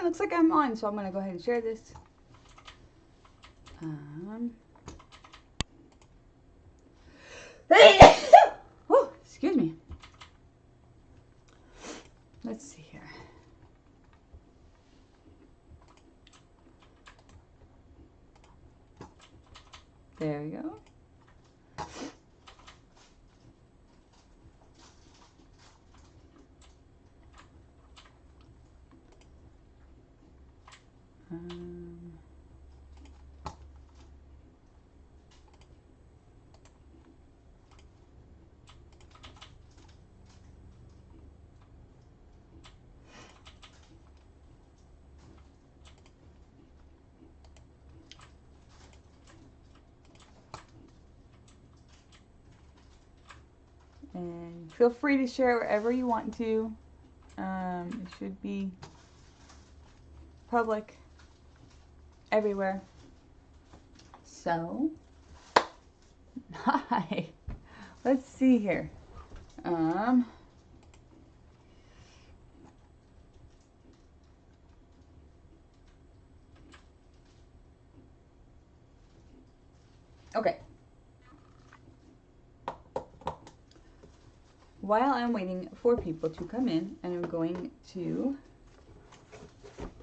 looks like I'm on, so I'm going to go ahead and share this. Oh, excuse me. Let's see here. There we go. And feel free to share wherever you want to. It should be public everywhere. So, hi. Let's see here. Okay. While I'm waiting for people to come in, I'm going to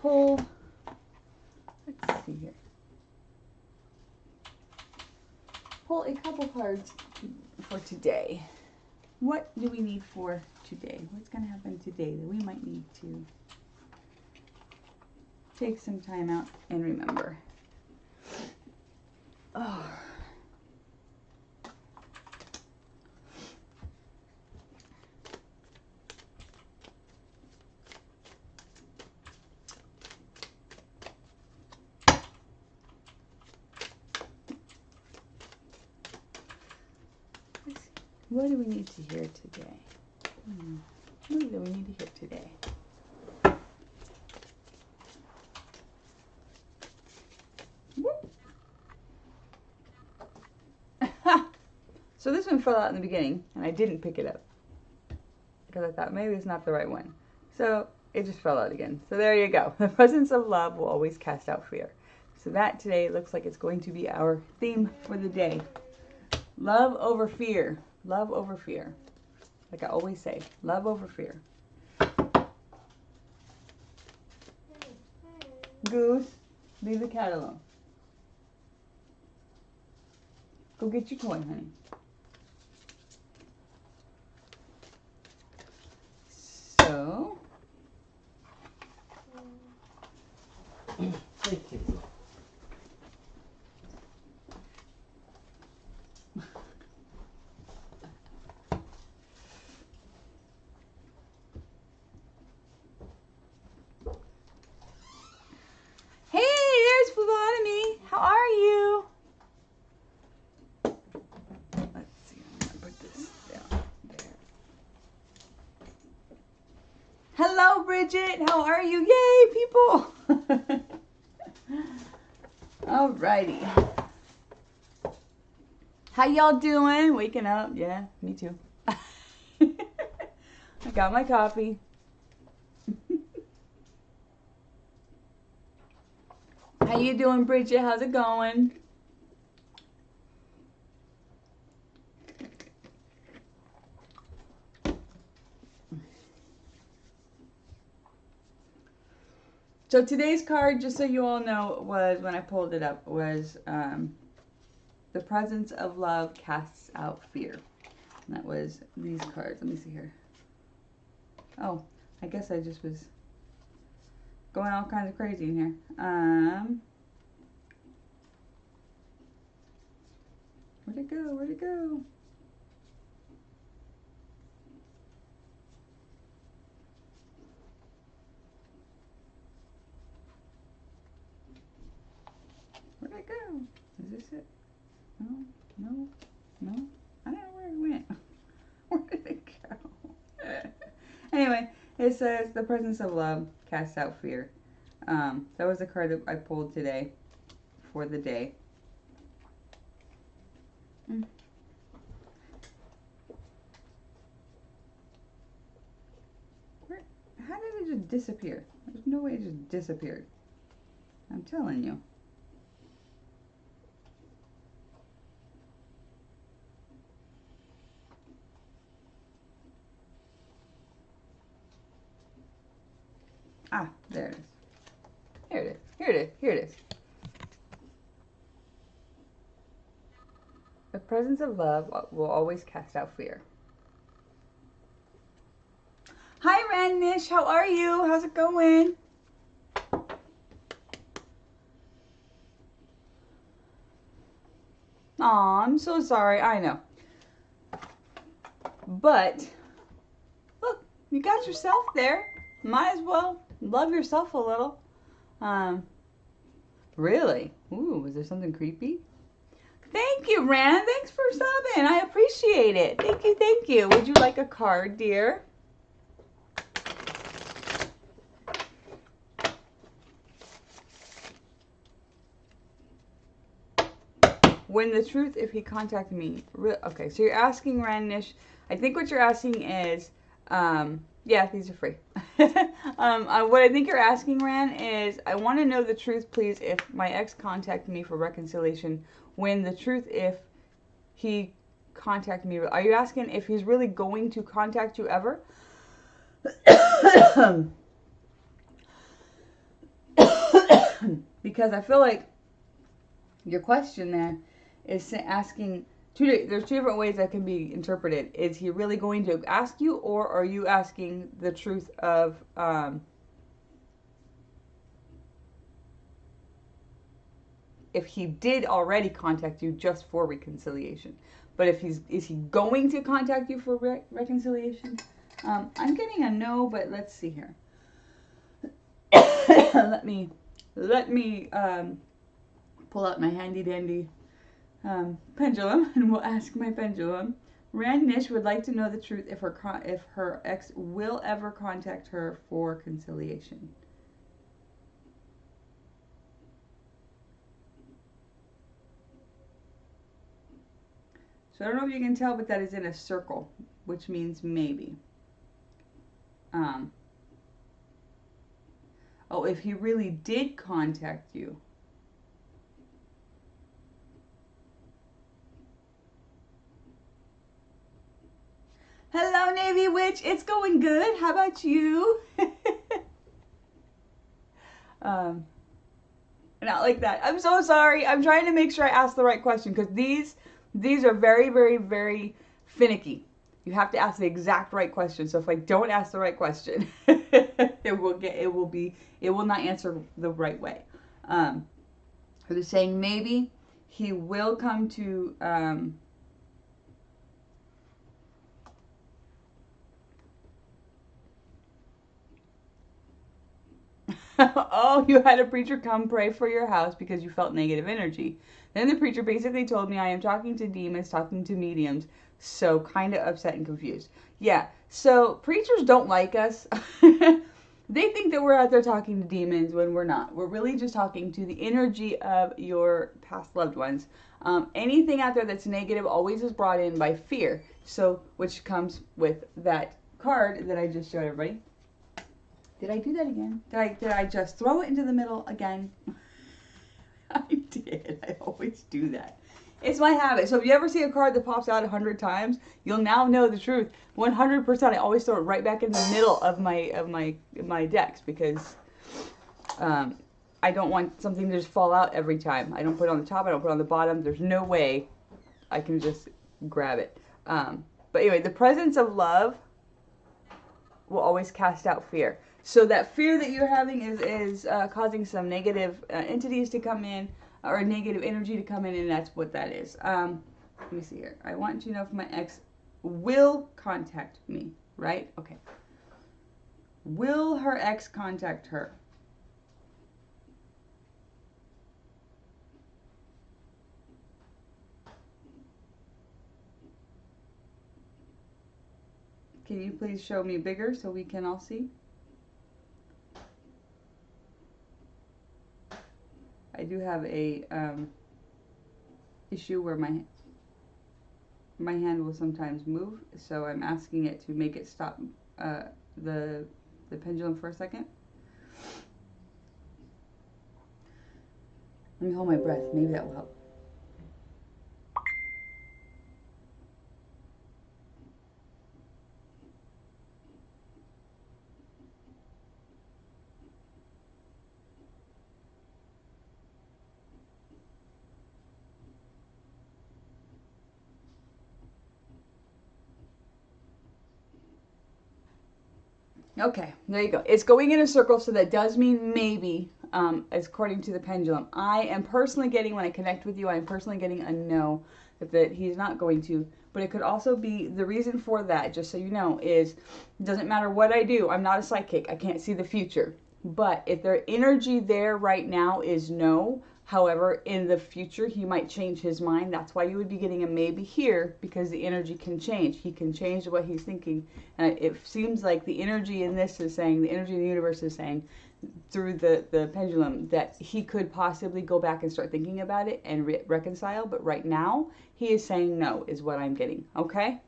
pull, let's see here, pull a couple cards for today. What do we need for today? What's going to happen today that we might need to take some time out and remember? Oh. What do we need to hear today? What do we need to hear today? So this one fell out in the beginning, and I didn't pick it up because I thought maybe it's not the right one. So it just fell out again. So there you go. The presence of love will always cast out fear. So that today looks like it's going to be our theme for the day. Love over fear. Love over fear. Like I always say, love over fear. Goose, leave the cat alone. Go get your toy, honey. So, thank you. hey, there's Phlebotomy. How are you? Let's see, I'm gonna put this down there. Hello, Bridget. How are you? Yay, people. Alrighty. How y'all doing? Waking up? Yeah, me too. I got my coffee. How you doing, Bridget? How's it going? So today's card, just so you all know, was, when I pulled it up, was the presence of love casts out fear. And that was these cards. Let me see here. Oh, I guess I just was going all kinds of crazy in here. Where'd it go? Where'd it go? Where'd it go? Is this it? No, no, no. I don't know where it went. Where did it go? Anyway, it says the presence of love casts out fear. That was the card that I pulled today for the day. How did it just disappear? It was no way it just disappeared. I'm telling you. Ah, there it is. Here it is. Here it is. Here it is. The presence of love will always cast out fear. Hi, Rannish. How are you? How's it going? Aw, I'm so sorry. I know. But, look, you got yourself there. Might as well love yourself a little. Really? Ooh, was there something creepy? Thank you, Ran. Thanks for subbing. I appreciate it. Thank you, thank you. Would you like a card, dear? When the truth, if he contacted me. Okay, so you're asking, Rannish. I think what you're asking is, yeah, these are free. What I think you're asking, Ran, is I want to know the truth, please, if my ex contacted me for reconciliation. When the truth, if he contacted me. Are you asking if he's really going to contact you ever? Because I feel like your question there is asking there's two different ways that can be interpreted. Is he really going to ask you, or are you asking the truth of if he did already contact you just for reconciliation? But if is he going to contact you for reconciliation? I'm getting a no, but let's see here. let me pull out my handy dandy pendulum, and we'll ask my pendulum. Rannish would like to know the truth if her ex will ever contact her for conciliation. So I don't know if you can tell, but that is in a circle, which means maybe. Oh, if he really did contact you. Hello, Navy Witch. It's going good. How about you? Not like that. I'm so sorry. I'm trying to make sure I ask the right question, because these are very, very, very finicky. You have to ask the exact right question. So if I don't ask the right question, it will not answer the right way. They're saying maybe he will come to oh, you had a preacher come pray for your house because you felt negative energy. Then the preacher basically told me I am talking to demons, talking to mediums, so kind of upset and confused. Yeah, so preachers don't like us. They think that we're out there talking to demons when we're not. We're really just talking to the energy of your past loved ones. Anything out there that's negative always is brought in by fear, so which comes with that card that I just showed everybody. Did I do that again? Did I just throw it into the middle again? I did. I always do that. It's my habit. So if you ever see a card that pops out 100 times, you'll now know the truth. 100%. I always throw it right back in the middle of my decks, because I don't want something to just fall out every time. I don't put it on the top. I don't put it on the bottom. There's no way I can just grab it. But anyway, the presence of love will always cast out fear. So that fear that you're having is causing some negative entities to come in, or negative energy to come in, and that's what that is. Let me see here. I want to know if my ex will contact me, right? Okay. Will her ex contact her? Can you please show me bigger so we can all see? I do have a issue where my hand will sometimes move, so I'm asking it to make it stop the pendulum for a second. Let me hold my breath. Maybe that will help. Okay, there you go. It's going in a circle, so that does mean maybe, according to the pendulum. I am personally getting, when I connect with you, I am personally getting a no, that he's not going to. But it could also be, the reason for that, just so you know, is it doesn't matter what I do. I'm not a psychic. I can't see the future. But if their energy there right now is no, however, in the future, he might change his mind. That's why you would be getting a maybe here, because the energy can change. He can change what he's thinking. And it seems like the energy in this is saying, the energy in the universe is saying, through the pendulum, that he could possibly go back and start thinking about it and reconcile. But right now, he is saying no, is what I'm getting. Okay?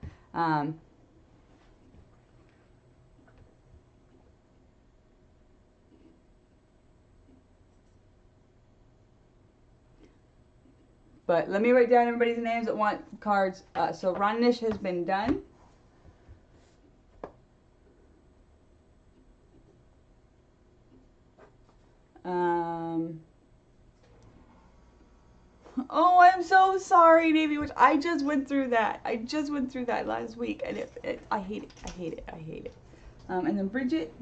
But let me write down everybody's names that want cards. So Ronish has been done. Oh, I'm so sorry, Navy Witch. I just went through that. I just went through that last week, and I hate it. I hate it. I hate it. And then Bridget.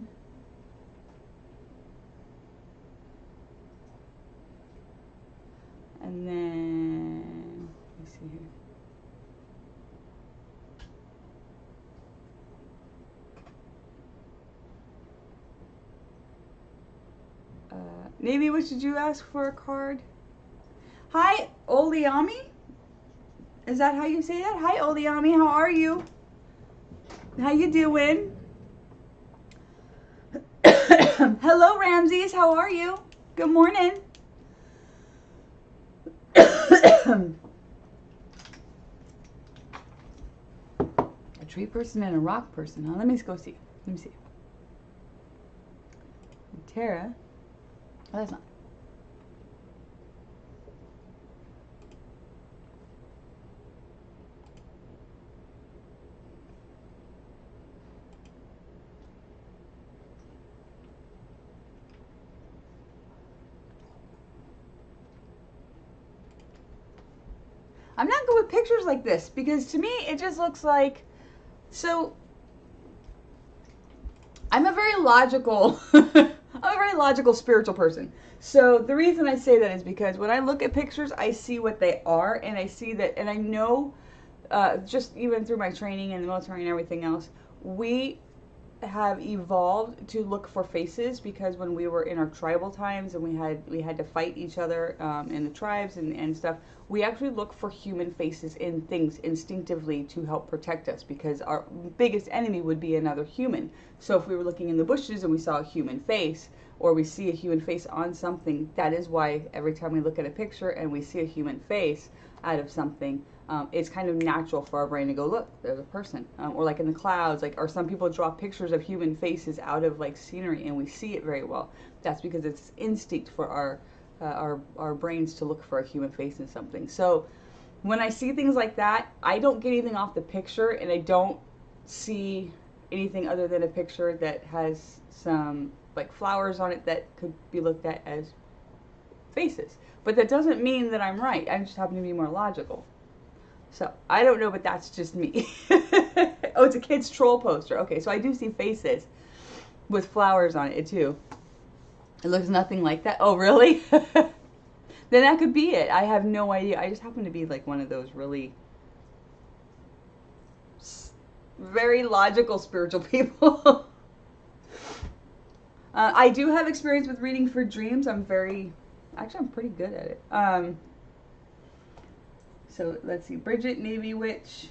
And then, let me see here. Navy, what did you ask for a card? Hi, Oliami? Is that how you say that? Hi, Oliami, how are you? How you doing? Hello, Ramses, how are you? Good morning. A tree person and a rock person, huh? Let me go see. Let me see. Tara. Oh, that's not. I'm not good with pictures like this because to me it just looks like, so I'm a very logical spiritual person. So the reason I say that is because when I look at pictures, I see what they are, and I see that, and I know, just even through my training in the military and everything else, we have evolved to look for faces, because when we were in our tribal times and we had to fight each other in the tribes and stuff, we actually look for human faces in things instinctively to help protect us, because our biggest enemy would be another human. So if we were looking in the bushes and we saw a human face, or we see a human face on something, that is why every time we look at a picture and we see a human face out of something, it's kind of natural for our brain to go, look, there's a person. Or like in the clouds, like, or some people draw pictures of human faces out of like scenery and we see it very well. That's because it's instinct for our brains to look for a human face in something. So when I see things like that, I don't get anything off the picture, and I don't see anything other than a picture that has some like flowers on it that could be looked at as faces. But that doesn't mean that I'm right. I just happen to be more logical. So I don't know, but that's just me. Oh, it's a kid's troll poster. Okay, so I do see faces with flowers on it too. It looks nothing like that. Oh, really? Then that could be it. I have no idea. I just happen to be like one of those really very logical spiritual people. I do have experience with reading for dreams. I'm pretty good at it. So let's see, Bridget, Navy Witch.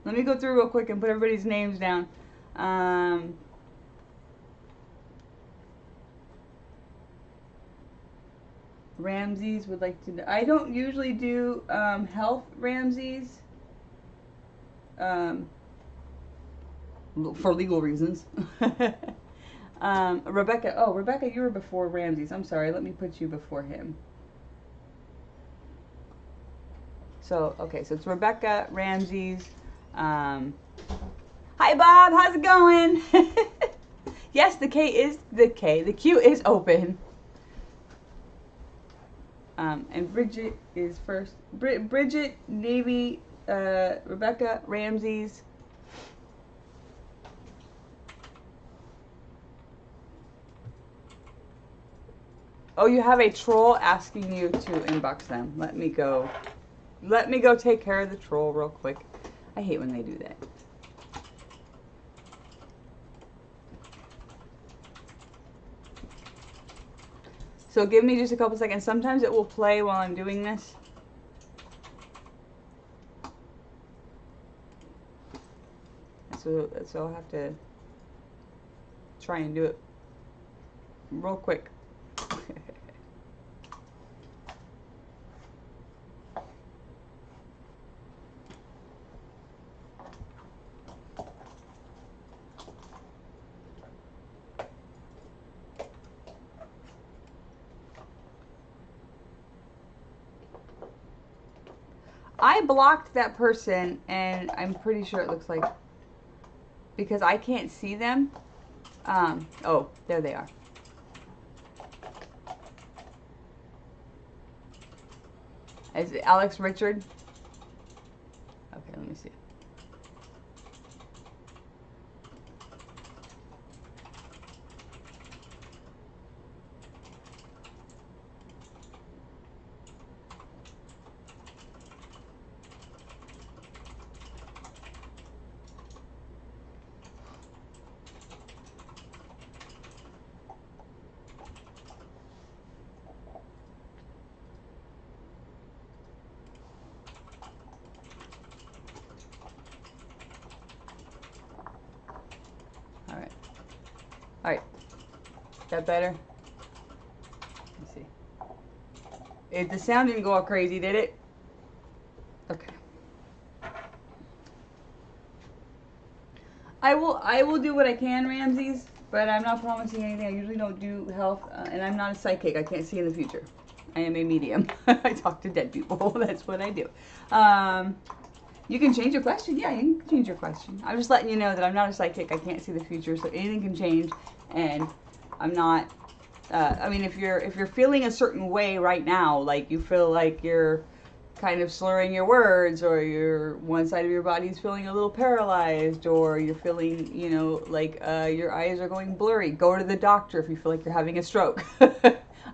Let me go through real quick and put everybody's names down. Ramses would like to know. I don't usually do health Ramses for legal reasons. Rebecca. Oh, Rebecca, you were before Ramses. I'm sorry. Let me put you before him. So, okay. So it's Rebecca, Ramses. Hi, Bob. How's it going? Yes, the queue is open. And Bridget is first. Bridget, Navy, Rebecca, Ramses. Oh, you have a troll asking you to inbox them. Let me go take care of the troll real quick. I hate when they do that. So give me just a couple seconds. Sometimes it will play while I'm doing this. So I'll have to try and do it real quick. I blocked that person, and I'm pretty sure it looks like, because I can't see them. Oh, there they are. Is it Alex Richard? Okay, let me see. All right. That better? Let me see. The sound didn't go all crazy, did it? Okay. I will do what I can, Ramses, but I'm not promising anything. I usually don't do health, and I'm not a psychic. I can't see in the future. I am a medium. I talk to dead people. That's what I do. You can change your question. Yeah, you can change your question. I'm just letting you know that I'm not a psychic. I can't see the future, so anything can change, and I'm not. I mean, if you're feeling a certain way right now, like you feel like you're kind of slurring your words, or one side of your body is feeling a little paralyzed, or you're feeling, like your eyes are going blurry, go to the doctor if you feel like you're having a stroke.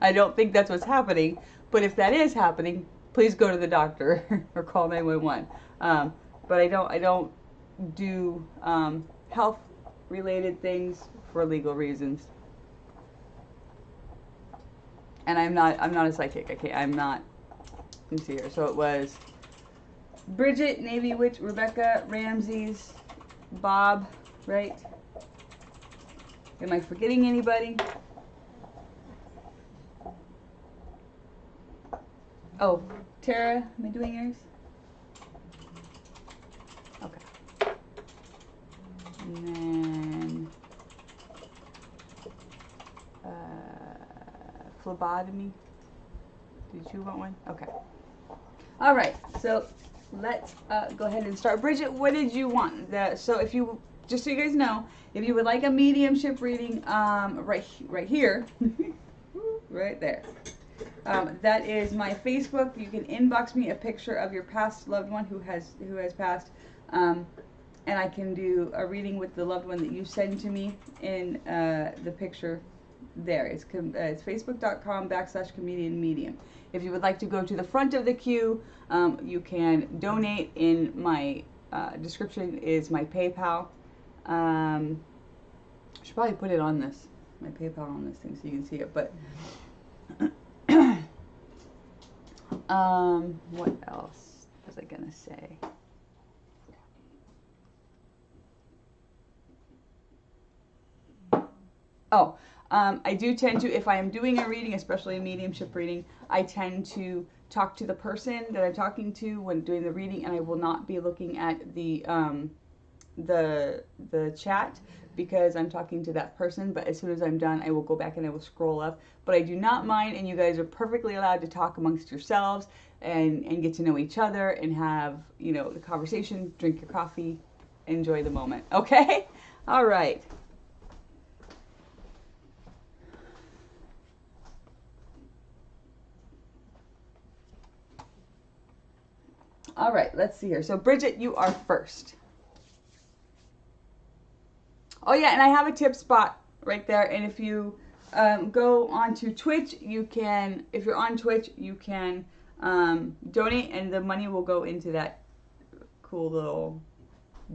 I don't think that's what's happening, but if that is happening, please go to the doctor or call 911. But I don't do health related things for legal reasons. And I'm not a psychic. I'm not. Let me see here. So it was Bridget, Navy Witch, Rebecca, Ramses, Bob, right? Am I forgetting anybody? Oh, Tara, am I doing yours? Okay. And then phlebotomy. Did you want one? Okay. All right. So let's go ahead and start. Bridget, what did you want? So if you, just so you guys know, if you would like a mediumship reading, right here, right there. That is my Facebook. You can inbox me a picture of your past loved one who has passed, and I can do a reading with the loved one that you send to me in the picture. There, it's facebook.com/comedian medium. If you would like to go to the front of the queue, you can donate. In my description is my PayPal. I should probably put it on this, my PayPal on this thing so you can see it. But what else was I gonna say? Oh. I do tend to, if I am doing a reading, especially a mediumship reading, I tend to talk to the person that I'm talking to when doing the reading, and I will not be looking at the the chat because I'm talking to that person, but as soon as I'm done, I will go back and I will scroll up. But I do not mind, and you guys are perfectly allowed to talk amongst yourselves and get to know each other and have, you know, the conversation, drink your coffee, enjoy the moment. Okay? All right. All right, let's see here. So Bridget, you are first. Oh yeah, and I have a tip spot right there. And if you go onto Twitch, you can, if you're on Twitch, you can donate, and the money will go into that cool little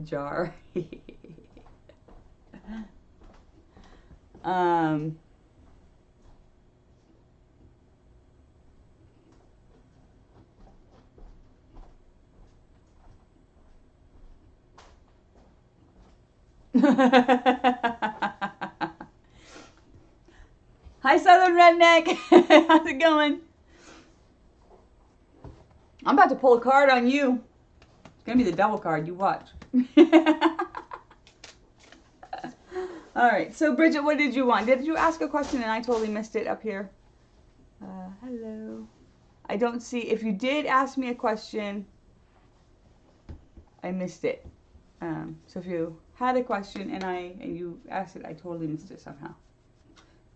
jar. Hi, Southern Redneck. How's it going? I'm about to pull a card on you. It's going to be the devil card. You watch. All right. So, Bridget, what did you want? Did you ask a question and I totally missed it up here? Hello. I don't see. If you did ask me a question, I missed it. So if you had a question and you asked it, I totally missed it somehow.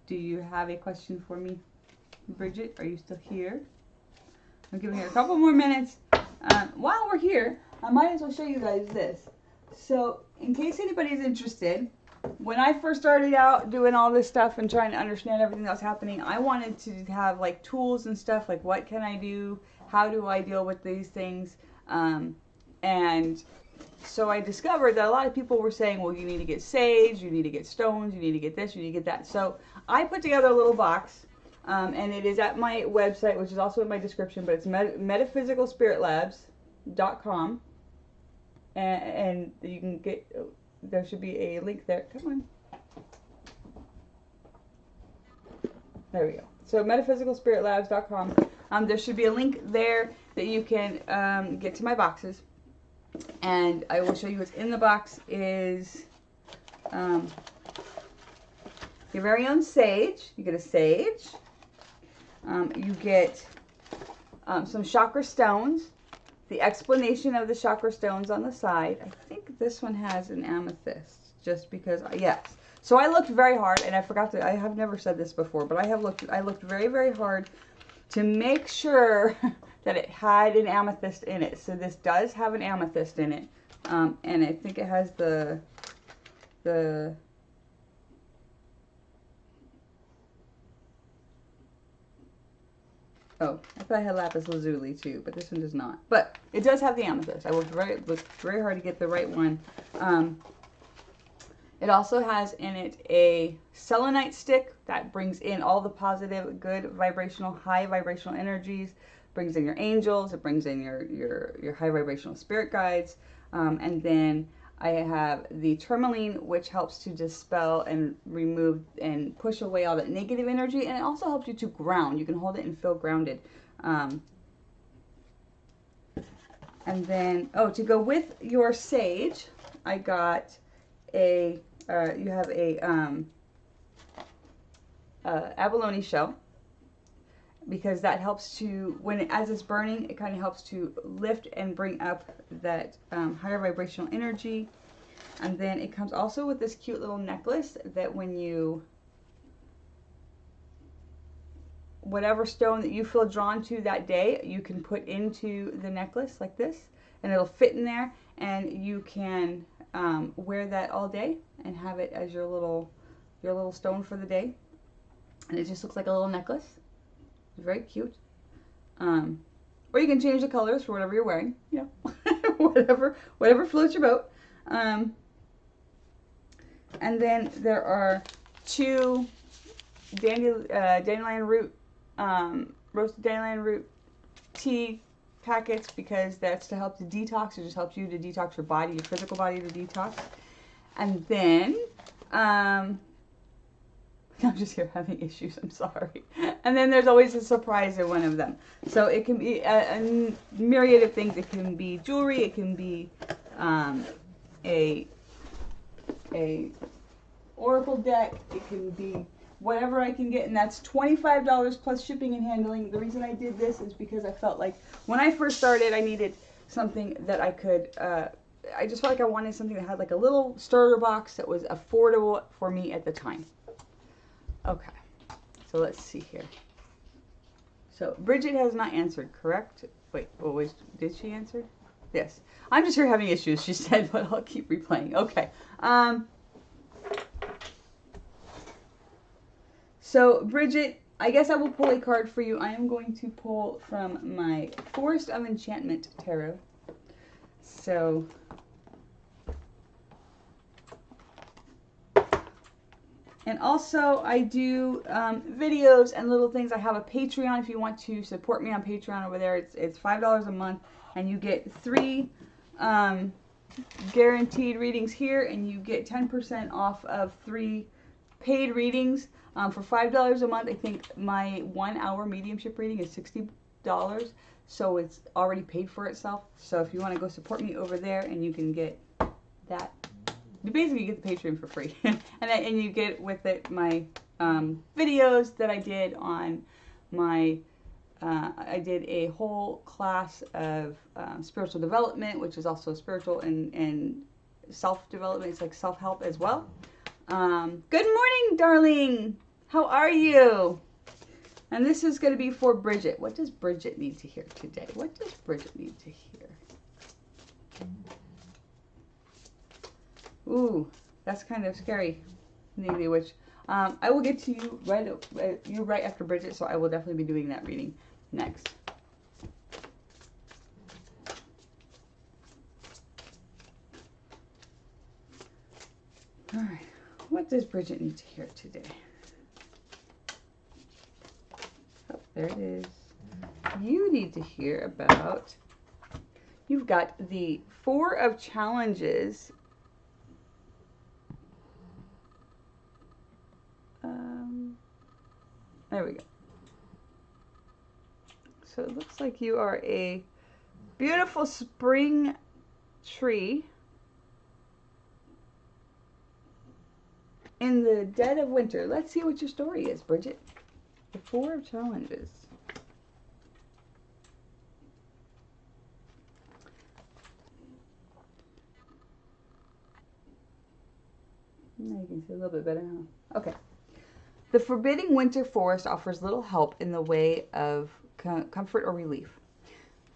Do you have a question for me, Bridget? Are you still here? I'm giving it a couple more minutes. While we're here, I might as well show you guys this. So in case anybody's interested, when I first started out doing all this stuff and trying to understand everything that was happening, I wanted to have like tools and stuff, like what can I do? How do I deal with these things? And so I discovered that a lot of people were saying, well, you need to get sage, you need to get stones, you need to get this, you need to get that. So I put together a little box, and it is at my website, which is also in my description, but it's metaphysicalspiritlabs.com. And you can get, there should be a link there. Come on. There we go. So metaphysicalspiritlabs.com. There should be a link there that you can get to my boxes. And I will show you what's in the box is your very own sage. You get a sage. You get some chakra stones. The explanation of the chakra stones on the side. I think this one has an amethyst, just because, yes. So I looked very hard, and I forgot to, I have never said this before, but I looked very, very hard to make sure that it had an amethyst in it. So this does have an amethyst in it. And I think it has the oh, I thought I had lapis lazuli too, but this one does not. But it does have the amethyst. I looked very hard to get the right one. It also has in it a selenite stick that brings in all the positive, good vibrational, high vibrational energies. Brings in your angels, it brings in your high vibrational spirit guides, and then I have the tourmaline, which helps to dispel and remove and push away all that negative energy, and it also helps you to ground. You can hold it and feel grounded. And then, oh, to go with your sage, I got a, you have a abalone shell. Because that helps to, as it's burning, it kind of helps to lift and bring up that higher vibrational energy. And then it comes also with this cute little necklace that when you, whatever stone that you feel drawn to that day, you can put into the necklace like this, and it'll fit in there, and you can wear that all day and have it as your little stone for the day. And it just looks like a little necklace. Very cute. Or you can change the colors for whatever you're wearing. You know, whatever floats your boat. And then there are 2 dandelion root, roasted dandelion root tea packets, because that's to help to detox. It just helps you to detox your body, your physical body to detox. And then, I'm just here having issues, I'm sorry. And then there's always a surprise in one of them. So it can be a myriad of things. It can be jewelry, it can be a oracle deck. It can be whatever I can get, and that's $25 plus shipping and handling. The reason I did this is because I felt like when I first started, I needed something that I could, I just felt like I wanted something that had like a little starter box that was affordable for me at the time. Okay, so let's see here. So Bridget has not answered, correct? Wait, did she answer? Yes. I'm just here having issues, she said, but I'll keep replaying. Okay. So Bridget, I guess I will pull a card for you. I am going to pull from my Forest of Enchantment Tarot. So and also I do videos and little things. I have a Patreon if you want to support me on Patreon over there. It's $5 a month, and you get 3 guaranteed readings here, and you get 10% off of 3 paid readings. For $5 a month, I think my 1 hour mediumship reading is $60. So it's already paid for itself. So if you want to go support me over there, and you can get that. You basically get the Patreon for free. and you get with it my videos that I did on my, I did a whole class of spiritual development, which is also spiritual and self-development. It's like self-help as well. Good morning, darling. How are you? And this is going to be for Bridget. What does Bridget need to hear today? What does Bridget need to hear? Ooh, that's kind of scary, maybe. Which I will get to you right after Bridget, so I will definitely be doing that reading next. All right, what does Bridget need to hear today? Oh, there it is. You need to hear about, you've got the 4 of Challenges. There we go. So it looks like you are a beautiful spring tree in the dead of winter. Let's see what your story is, Bridget. The 4 of Challenges. Now you can see a little bit better, huh? Okay. The forbidding winter forest offers little help in the way of comfort or relief.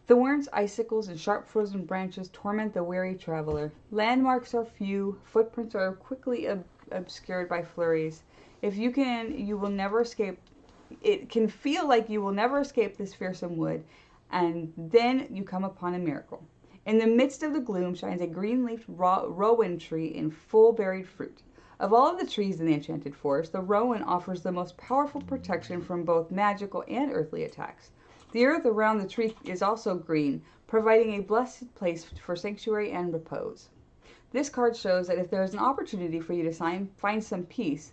Thorns, icicles, and sharp frozen branches torment the weary traveler. Landmarks are few, footprints are quickly obscured by flurries. You will never escape. It can feel like you will never escape this fearsome wood, and then you come upon a miracle. In the midst of the gloom shines a green-leafed rowan tree in full berried fruit. Of all of the trees in the enchanted forest, the rowan offers the most powerful protection from both magical and earthly attacks. The earth around the tree is also green, providing a blessed place for sanctuary and repose. This card shows that if there is an opportunity for you to find some peace,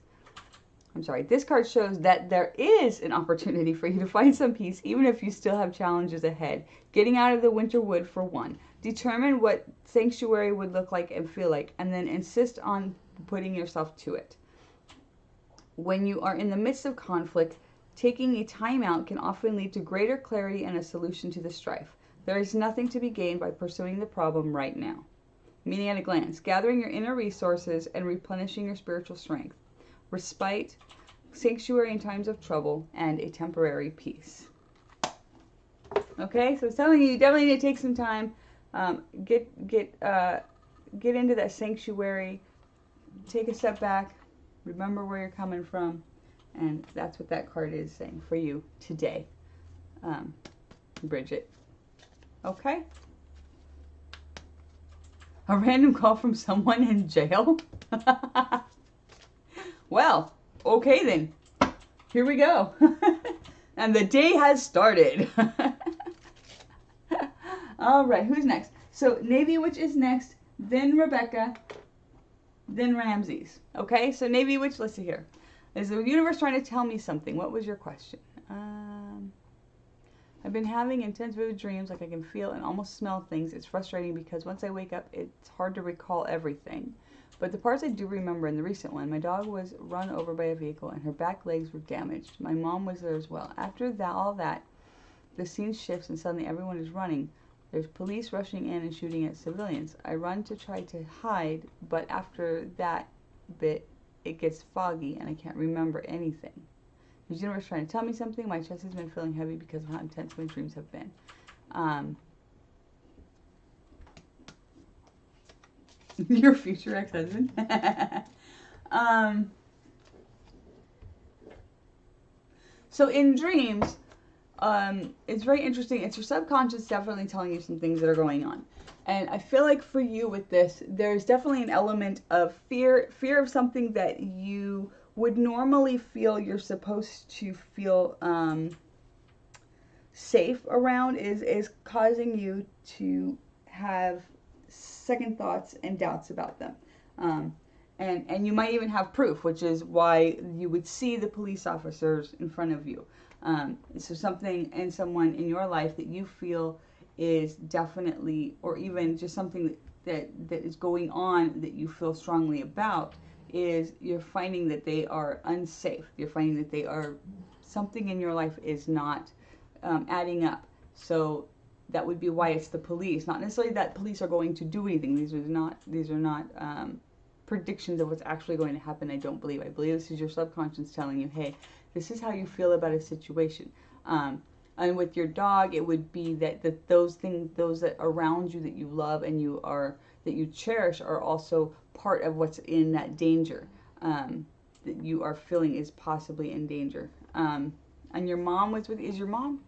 this card shows that there is an opportunity for you to find some peace, even if you still have challenges ahead. Getting out of the winter wood, for one. Determine what sanctuary would look like and feel like, and then insist on putting yourself to it. When you are in the midst of conflict, taking a time out can often lead to greater clarity and a solution to the strife. There is nothing to be gained by pursuing the problem right now. Meaning at a glance, gathering your inner resources and replenishing your spiritual strength. Respite, sanctuary in times of trouble, and a temporary peace. Okay, so it's telling you definitely need to take some time. Get into that sanctuary. Take a step back. Remember where you're coming from. And that's what that card is saying for you today, Bridget. Okay? A random call from someone in jail? Well, okay then. Here we go. And the day has started. All right, who's next? So Navy Witch is next, then Rebecca, then Ramses. Okay, so Navy Witch, let's see here. Is the universe trying to tell me something? What was your question? I've I've been having intense vivid dreams, like I can feel and almost smell things. It's frustrating because once I wake up, it's hard to recall everything. But the parts I do remember in the recent one, my dog was run over by a vehicle and her back legs were damaged. My mom was there as well. After that, all that, the scene shifts and suddenly everyone is running. There's police rushing in and shooting at civilians. I run to try to hide, but after that bit, it gets foggy and I can't remember anything. The universe trying to tell me something. My chest has been feeling heavy because of how intense my dreams have been. Your future ex-husband. So in dreams, it's very interesting. It's your subconscious definitely telling you some things that are going on. And I feel like for you with this, there's definitely an element of fear of something that you would normally feel you're supposed to feel safe around is causing you to have second thoughts and doubts about them. And you might even have proof, which is why you would see the police officers in front of you. So something and someone in your life that you feel is definitely, or even just something that is going on that you feel strongly about, is you're finding that they are unsafe. You're finding that they are, something in your life is not adding up. So that would be why it's the police. Not necessarily that police are going to do anything. These are not predictions of what's actually going to happen. I don't believe. I believe this is your subconscious telling you, hey, this is how you feel about a situation. And with your dog, it would be that those that around you that you love and that you cherish are also part of what's in that danger, that you are feeling is possibly in danger. And your mom was with, is your mom?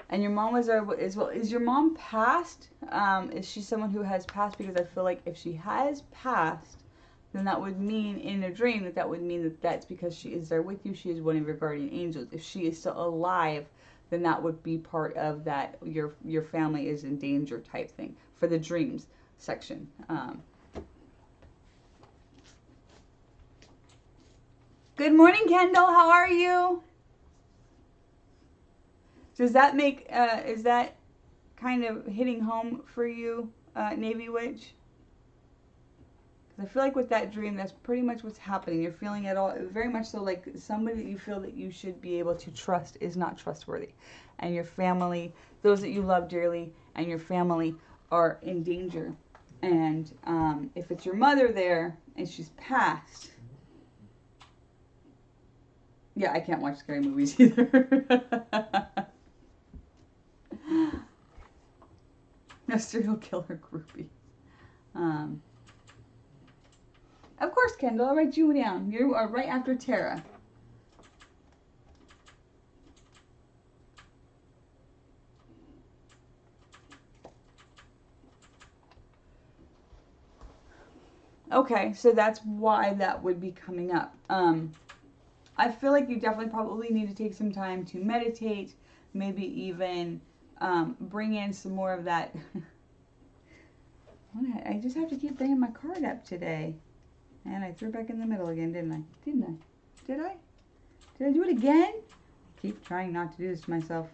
And your mom was there as well. Is your mom passed? Is she someone who has passed? Because I feel like if she has passed, then that would mean in a dream that would mean that that's because she is there with you. She is one of your guardian angels. If she is still alive, then that would be part of that. Your family is in danger type thing for the dreams section. Good morning, Kendall. How are you? Does that make, is that kind of hitting home for you, Navy Witch? Because I feel like with that dream, that's pretty much what's happening. You're feeling it all, very much so like somebody that you feel that you should be able to trust is not trustworthy. And your family, those that you love dearly, and your family are in danger. And if it's your mother there, and she's passed, yeah, I can't watch scary movies either. A serial killer groupie. Of course, Kendall, I'll write you down. You are right after Tara. Okay, so that's why that would be coming up. I feel like you definitely probably need to take some time to meditate, maybe even bring in some more of that. I just have to keep bringing my card up today. And I threw it back in the middle again, didn't I? Did I? Did I do it again? I keep trying not to do this to myself.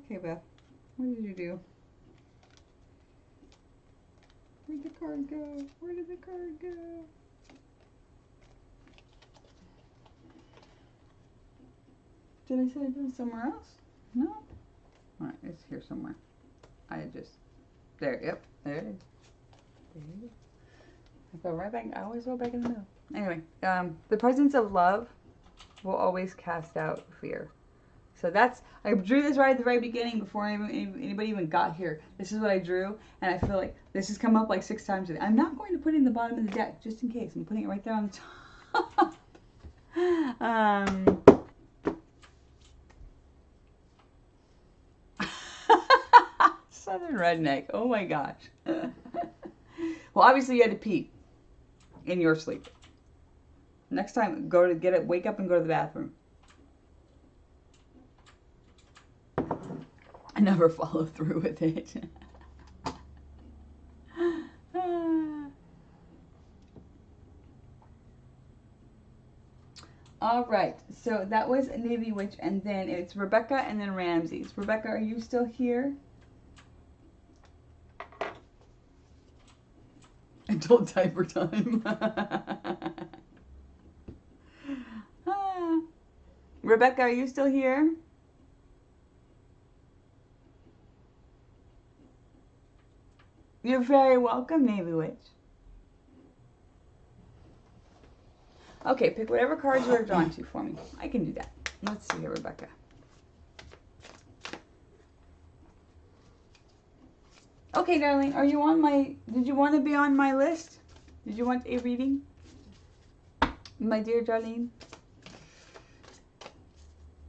Okay, Beth. What did you do? Where'd the card go? Where did the card go? Did I say it was somewhere else? No? Alright, it's here somewhere. I just... There, yep. There it is. There it is. I go right back. I always go back in the middle. Anyway, the presence of love will always cast out fear. So that's, I drew this right at the very beginning before anybody even got here. This is what I drew, and I feel like this has come up like 6 times today. I'm not going to put it in the bottom of the deck, just in case. I'm putting it right there on the top. So Southern redneck. Oh my gosh. Well, obviously you had to pee in your sleep. Next time, go to get it. Wake up and go to the bathroom. I never follow through with it. All right, so that was Navy Witch, and then it's Rebecca and then Ramses. Rebecca, are you still here? Adult diaper time. Rebecca, are you still here? You're very welcome, Navy Witch. Okay, pick whatever cards you're drawn to for me. I can do that. Let's see here, Rebecca. Okay, darling, are you on my, did you want to be on my list? Did you want a reading? My dear Darlene?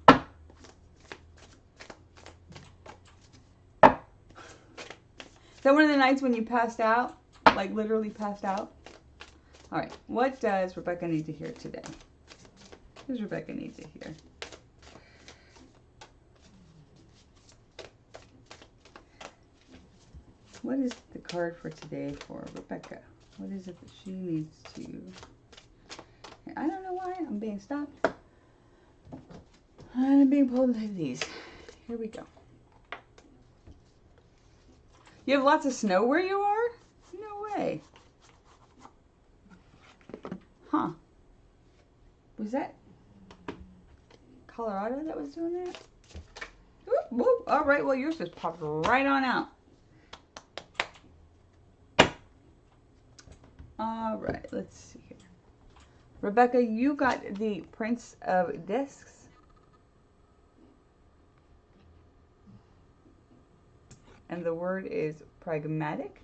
Is that one of the nights when you passed out? Like literally passed out? All right, what does Rebecca need to hear today? What does Rebecca need to hear? What is the card for today for Rebecca? What is it that she needs to... I don't know why I'm being stopped. I'm being pulled into these. Here we go. You have lots of snow where you are? No way. Huh. Was that Colorado that was doing that? Whoop, whoop. All right, well, yours just popped right on out. All right, let's see here. Rebecca, you got the Prince of Discs. And the word is pragmatic.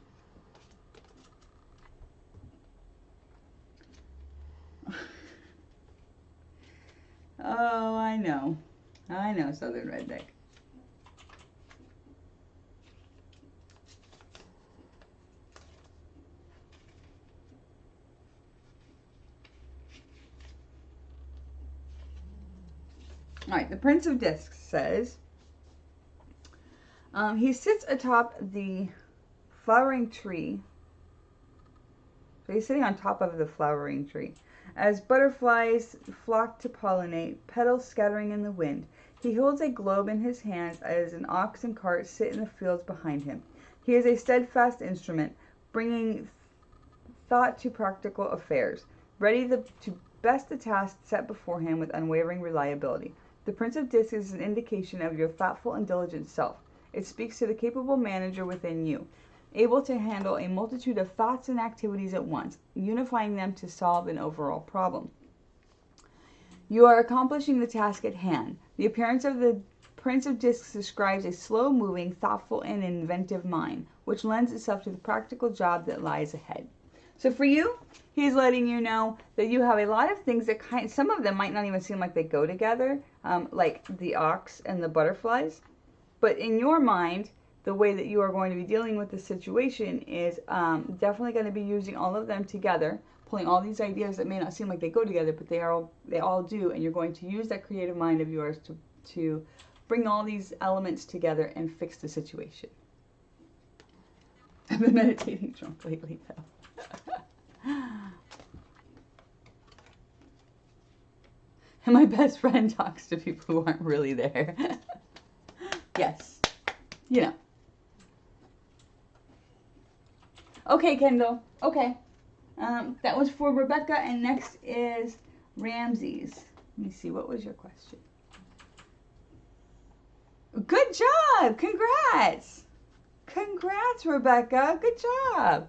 Oh, I know. I know, Southern Redneck. All right, the Prince of Discs says, he sits atop the flowering tree. So he's sitting on top of the flowering tree. As butterflies flock to pollinate, petals scattering in the wind, he holds a globe in his hands as an ox and cart sit in the fields behind him. He is a steadfast instrument, bringing thought to practical affairs, ready to best the task set before him with unwavering reliability. The Prince of Discs is an indication of your thoughtful and diligent self. It speaks to the capable manager within you, able to handle a multitude of thoughts and activities at once, unifying them to solve an overall problem. You are accomplishing the task at hand. The appearance of the Prince of Discs describes a slow-moving, thoughtful, and inventive mind, which lends itself to the practical job that lies ahead. So for you, he's letting you know that you have a lot of things that some of them might not even seem like they go together, like the ox and the butterflies. But in your mind, the way that you are going to be dealing with the situation is definitely going to be using all of them together, pulling all these ideas that may not seem like they go together, but they all do, and you're going to use that creative mind of yours to bring all these elements together and fix the situation. I've been meditating drunk lately, though. And my best friend talks to people who aren't really there. Yes. You know. Okay, Kendall. Okay. That was for Rebecca, and next is Ramses. Let me see. What was your question? Good job. Congrats. Congrats, Rebecca. Good job.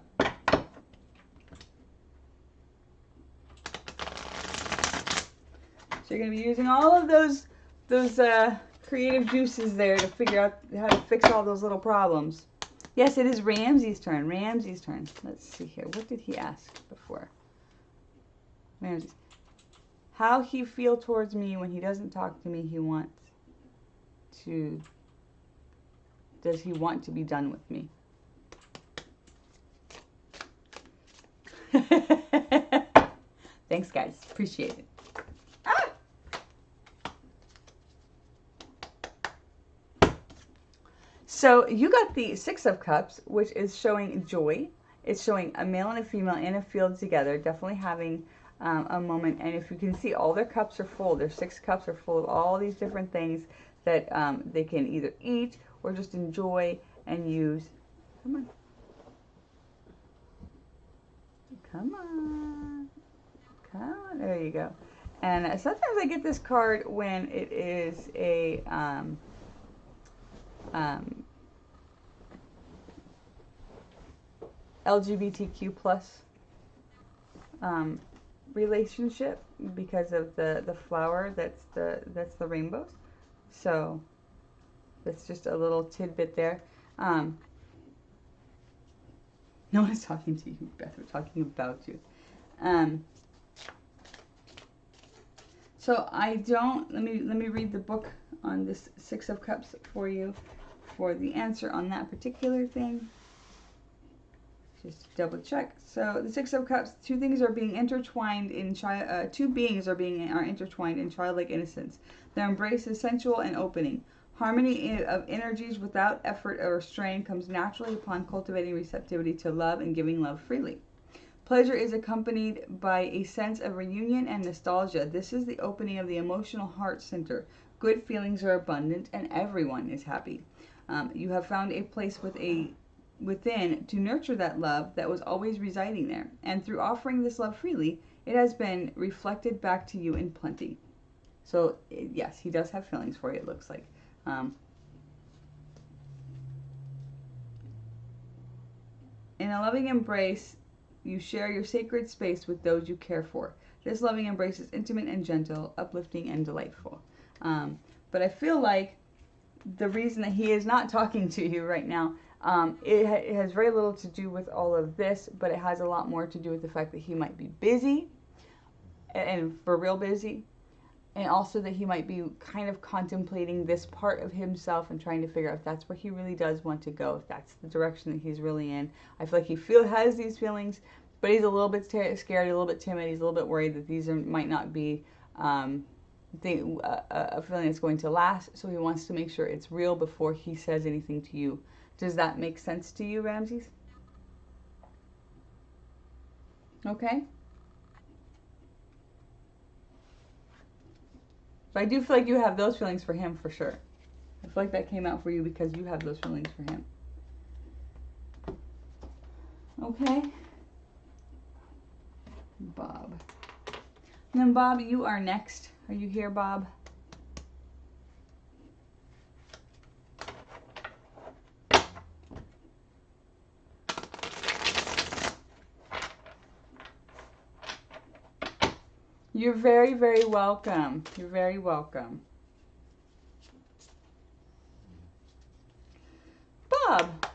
So you're going to be using all of those creative juices there to figure out how to fix all those little problems. Yes, it is Ramses' turn. Ramses' turn. Let's see here. What did he ask before? Ramses. How he feel towards me when he doesn't talk to me, he wants to does he want to be done with me? Thanks, guys. Appreciate it. Ah! So you got the Six of Cups, which is showing joy. It's showing a male and a female in a field together, definitely having a moment. And if you can see, all their cups are full. Their 6 cups are full of all these different things that they can either eat or just enjoy and use. Come on. Come on. Come on. There you go. And sometimes I get this card when it is a LGBTQ plus relationship, because of the flower that's the rainbows. So that's just a little tidbit there. No one's talking to you, Beth. We're talking about you. So I don't. Let me read the book on this Six of Cups for you, for the answer on that particular thing. Just double check. So the Six of Cups, two beings are being intertwined in intertwined in childlike innocence. Their embrace is sensual and opening. Harmony of energies without effort or strain comes naturally upon cultivating receptivity to love and giving love freely. Pleasure is accompanied by a sense of reunion and nostalgia. This is the opening of the emotional heart center. Good feelings are abundant and everyone is happy. You have found a place within to nurture that love that was always residing there. And through offering this love freely, it has been reflected back to you in plenty. So, yes, he does have feelings for you, it looks like. In a loving embrace, you share your sacred space with those you care for. This loving embrace is intimate and gentle, uplifting and delightful. But I feel like the reason that he is not talking to you right now, it has very little to do with all of this, but it has a lot more to do with the fact that he might be busy, and for real busy, and also that he might be kind of contemplating this part of himself and trying to figure out if that's where he really does want to go, if that's the direction that he's really in. I feel like he has these feelings, but he's a little bit scared, a little bit timid, he's a little bit worried that these might not be a feeling that's going to last, so he wants to make sure it's real before he says anything to you. Does that make sense to you, Ramses? Okay. But I do feel like you have those feelings for him for sure. I feel like that came out for you because you have those feelings for him. Okay. Bob. And then Bob, you are next. Are you here, Bob? You're very, very welcome. You're very welcome. Bob.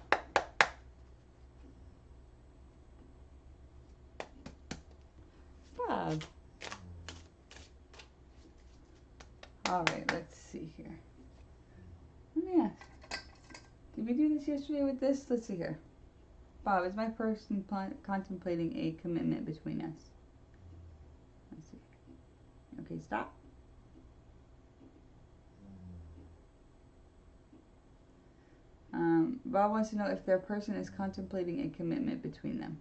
Bob. All right, let's see here. Let me ask. Did we do this yesterday with this? Let's see here. Bob, is my person contemplating a commitment between us? Let's see. Okay, stop. Bob wants to know if their person is contemplating a commitment between them.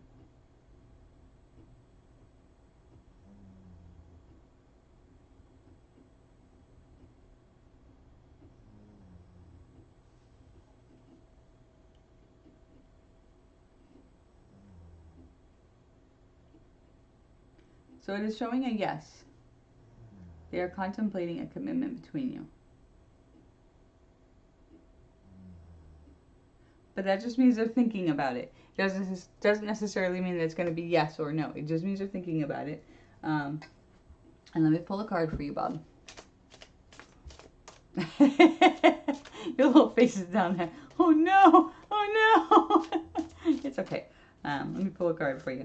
So it is showing a yes. They are contemplating a commitment between you. But that just means they're thinking about it. Doesn't necessarily mean that it's going to be yes or no. It just means they're thinking about it. And let me pull a card for you, Bob. Your little face is down there. Oh no! Oh no! It's okay. Let me pull a card for you.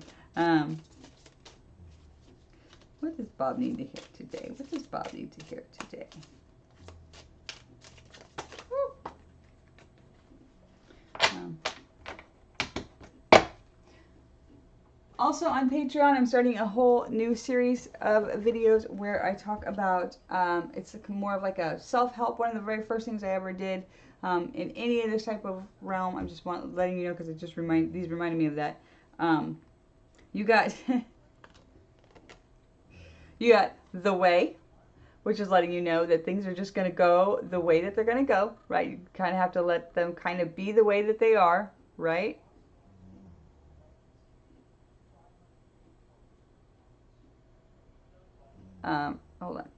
What does Bob need to hear today? What does Bob need to hear today? Also on Patreon, I'm starting a whole new series of videos where I talk about, it's more of like a self-help, one of the very first things I ever did in any of this type of realm. I'm just letting you know because it just these reminded me of that. You got, you got the way, which is letting you know that things are just going to go the way that they're going to go, right? You kind of have to let them kind of be the way that they are, right? Hold on.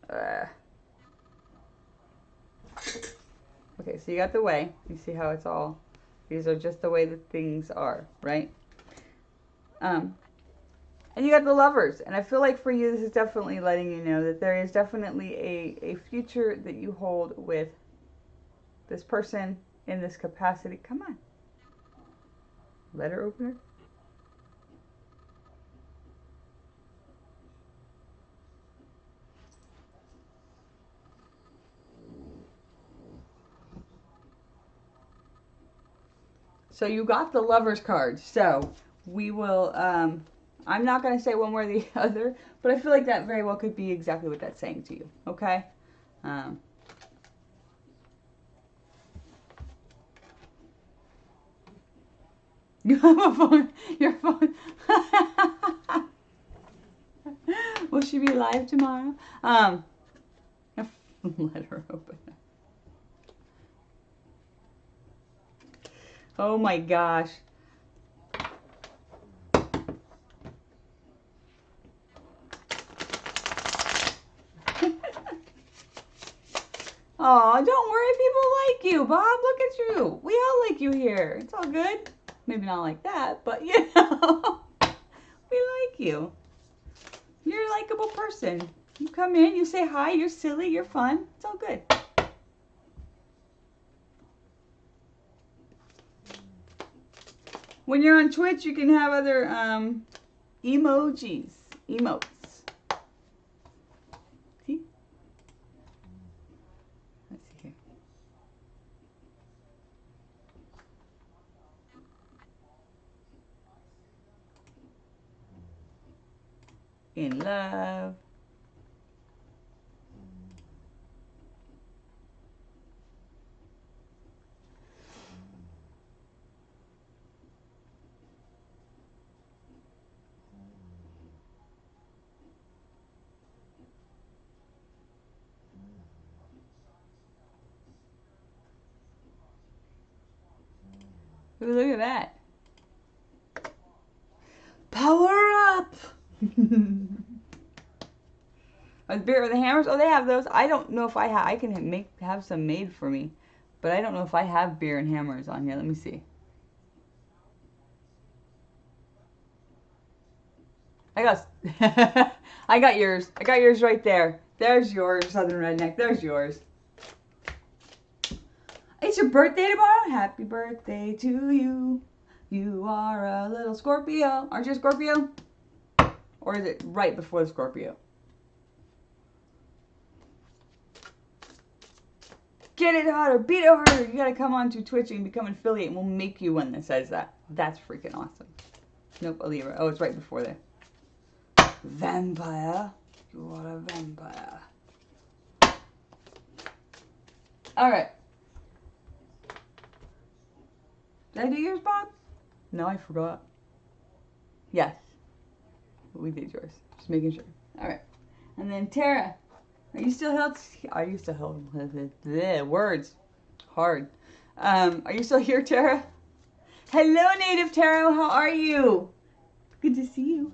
Okay, so you got the way. You see how it's all, these are just the way that things are, right? And you got the lovers. And I feel like for you, this is definitely letting you know that there is definitely a future that you hold with this person in this capacity. Come on. Letter opener. So you got the lovers card. So we will, I'm not going to say one way or the other, but I feel like that very well could be exactly what that's saying to you. Okay? You have a phone. Your phone. Will she be live tomorrow? Let her open. Oh my gosh. Oh, don't worry, people like you, Bob. Look at you. We all like you here. It's all good. Maybe not like that, but you know, we like you. You're a likable person. You come in, you say hi, you're silly, you're fun. It's all good. When you're on Twitch, you can have other emojis, emotes. See? Let's see here. In love. Ooh, look at that. Power up! A beer with the hammers? Oh, they have those. I don't know if I can have some made for me. But I don't know if I have beer and hammers on here. Let me see. I got I got yours. I got yours right there. There's yours, Southern Redneck. There's yours. It's your birthday tomorrow. Happy birthday to you. You are a little Scorpio. Aren't you a Scorpio? Or is it right before the Scorpio? Get it harder. Beat it harder. You gotta come on to Twitch and become an affiliate and we'll make you one that says that. That's freaking awesome. Nope, a Libra. Oh, it's right before there. Vampire. You are a vampire. Alright. Did I do yours, Bob? No, I forgot. Yes. We did yours. Just making sure. Alright. And then Tara. Are you still held? Are you still held? Bleh, words. Hard. Are you still here, Tara? Hello, Native Tarot. How are you? Good to see you.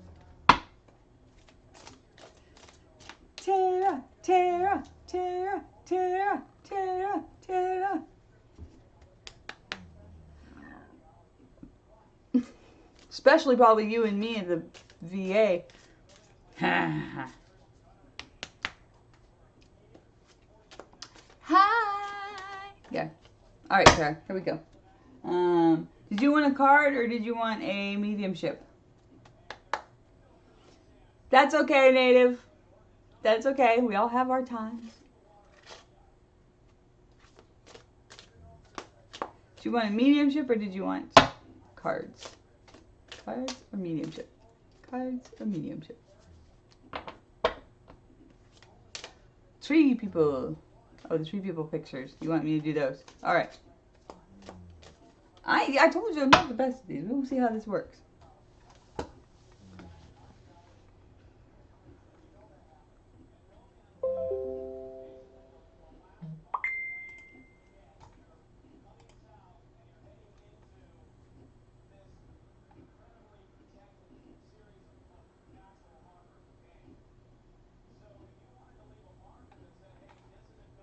Tara, Tara, Tara, Tara, Tara, Tara. Especially probably you and me at the VA. Hi. Yeah. All right, Tara. Here we go. Did you want a card or did you want a mediumship? That's okay, Native. That's okay. We all have our times. Did you want a mediumship or did you want cards? Cards or mediumship? Cards of mediumship. Tree people. Oh, the tree people pictures. You want me to do those? All right. I told you I'm not the best at these. We'll see how this works.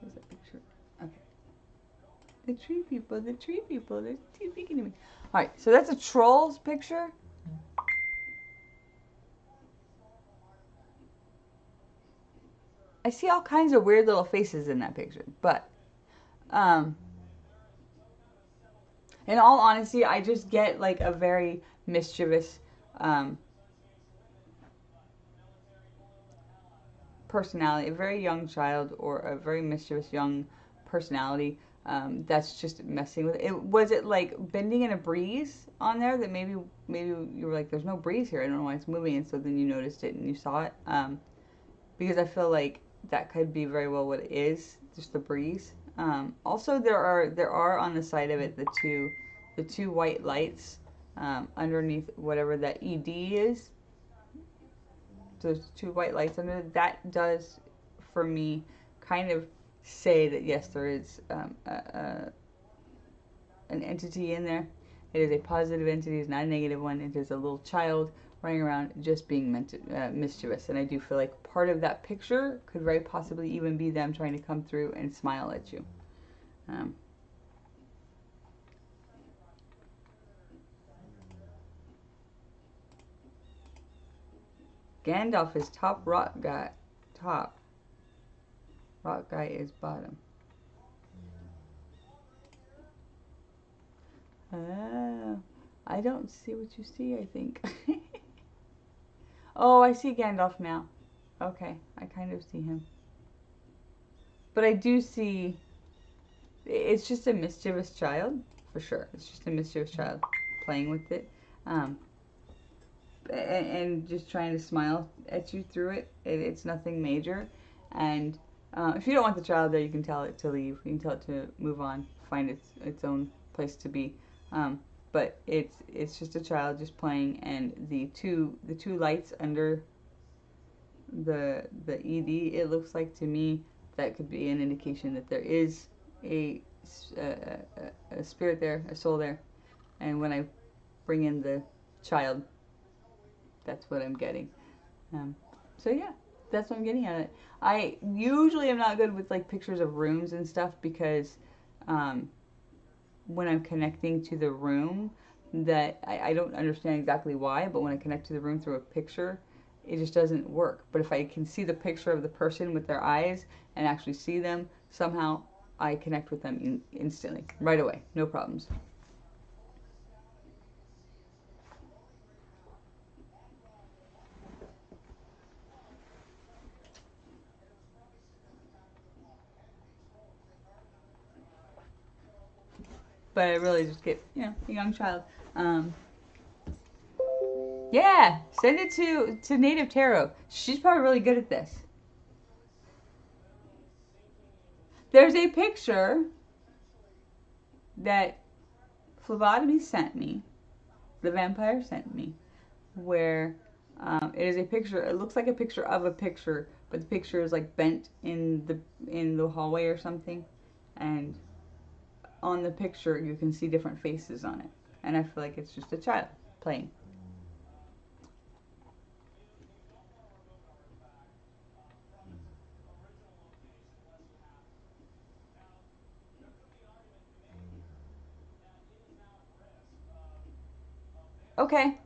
Where's that picture? Okay. The tree people, the tree people, they're speaking to me. All right, so that's a troll's picture. I see all kinds of weird little faces in that picture, but in all honesty, I just get like a very mischievous personality, a very young child or a very mischievous young personality that's just messing with it. Was it like bending in a breeze on there that maybe you were like, there's no breeze here. I don't know why it's moving, and so then you noticed it and you saw it. Because I feel like that could be very well what it is, just the breeze. Also, there are on the side of it the two white lights underneath whatever that ED is. Those two white lights under it, that does for me kind of say that yes, there is an entity in there. It is a positive entity, it's not a negative one. It is a little child running around just being mischievous. And I do feel like part of that picture could very possibly even be them trying to come through and smile at you. Gandalf is top, rock guy top. Rock guy is bottom. Oh, I don't see what you see, I think. Oh, I see Gandalf now. Okay, I kind of see him. But I do see, it's just a mischievous child, for sure. It's just a mischievous child playing with it. And just trying to smile at you through it. It's nothing major. And if you don't want the child there, you can tell it to leave. You can tell it to move on, find its own place to be. But it's just a child just playing, and the two lights under the ED, it looks like to me that could be an indication that there is a spirit there, a soul there. And when I bring in the child, that's what I'm getting. So yeah, that's what I'm getting at it. I usually am not good with like pictures of rooms and stuff because when I'm connecting to the room, that I don't understand exactly why, but when I connect to the room through a picture, it just doesn't work. But if I can see the picture of the person with their eyes and actually see them, somehow I connect with them instantly, right away, no problems. But I really just get, a young child. Yeah, send it to Native Tarot. She's probably really good at this. There's a picture that Phlebotomy sent me, the vampire sent me, where it is a picture. It looks like a picture of a picture, but the picture is like bent in the hallway or something, and on the picture you can see different faces on it, and I feel like it's just a child playing. Okay.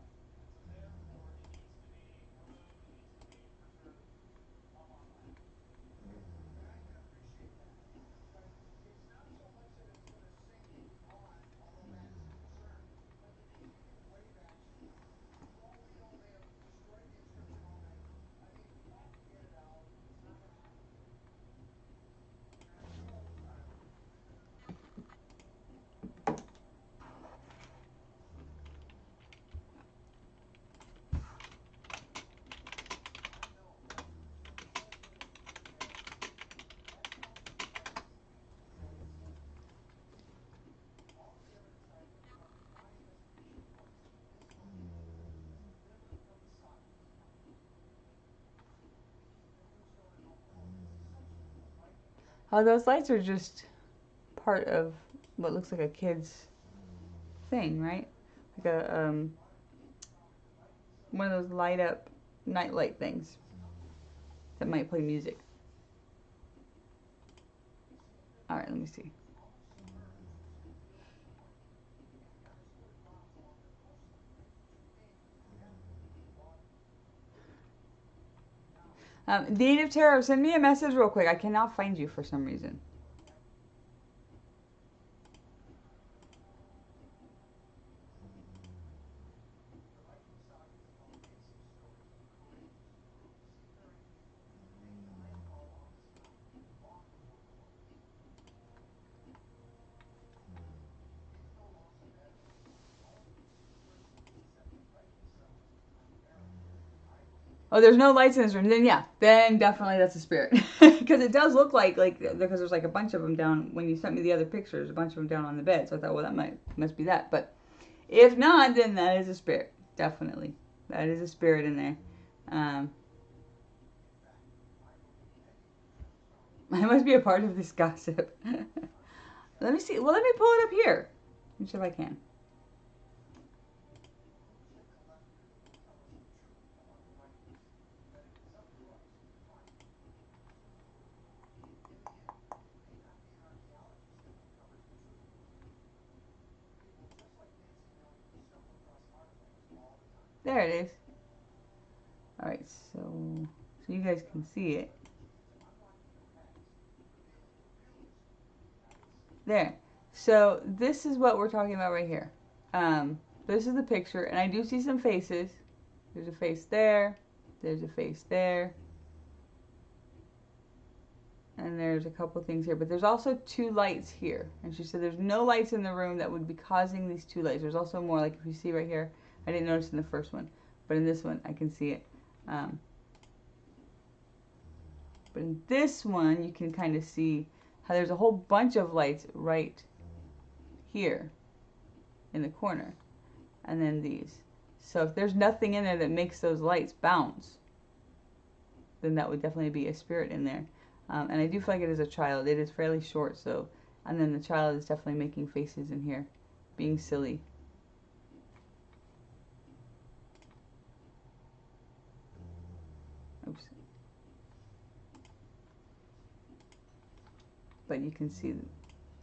Oh, those lights are just part of what looks like a kid's thing, right? Like a one of those light up night light things that might play music. All right, let me see. Native Tarot, send me a message real quick. I cannot find you for some reason. Oh, there's no lights in this room. Then yeah, then definitely that's a spirit. Because it does look like because there's like a bunch of them down when you sent me the other pictures, a bunch of them down on the bed. So I thought, well, that must be that. But if not, then that is a spirit. Definitely, that is a spirit in there. I must be a part of this gossip. Let me see. Well, let me pull it up here. Let me see if I can. There it is. All right, so you guys can see it. There. So this is what we're talking about right here. This is the picture, and I do see some faces. There's a face there. There's a face there. And there's a couple things here. But there's also two lights here. And she said there's no lights in the room that would be causing these two lights. There's also more, like if you see right here. I didn't notice in the first one. But in this one, I can see it. But in this one, you can kind of see how there's a whole bunch of lights right here in the corner. And then these. So if there's nothing in there that makes those lights bounce, then that would definitely be a spirit in there. And I do feel like it is a child. It is fairly short, so. And then the child is definitely making faces in here, being silly. Oops. But you can see,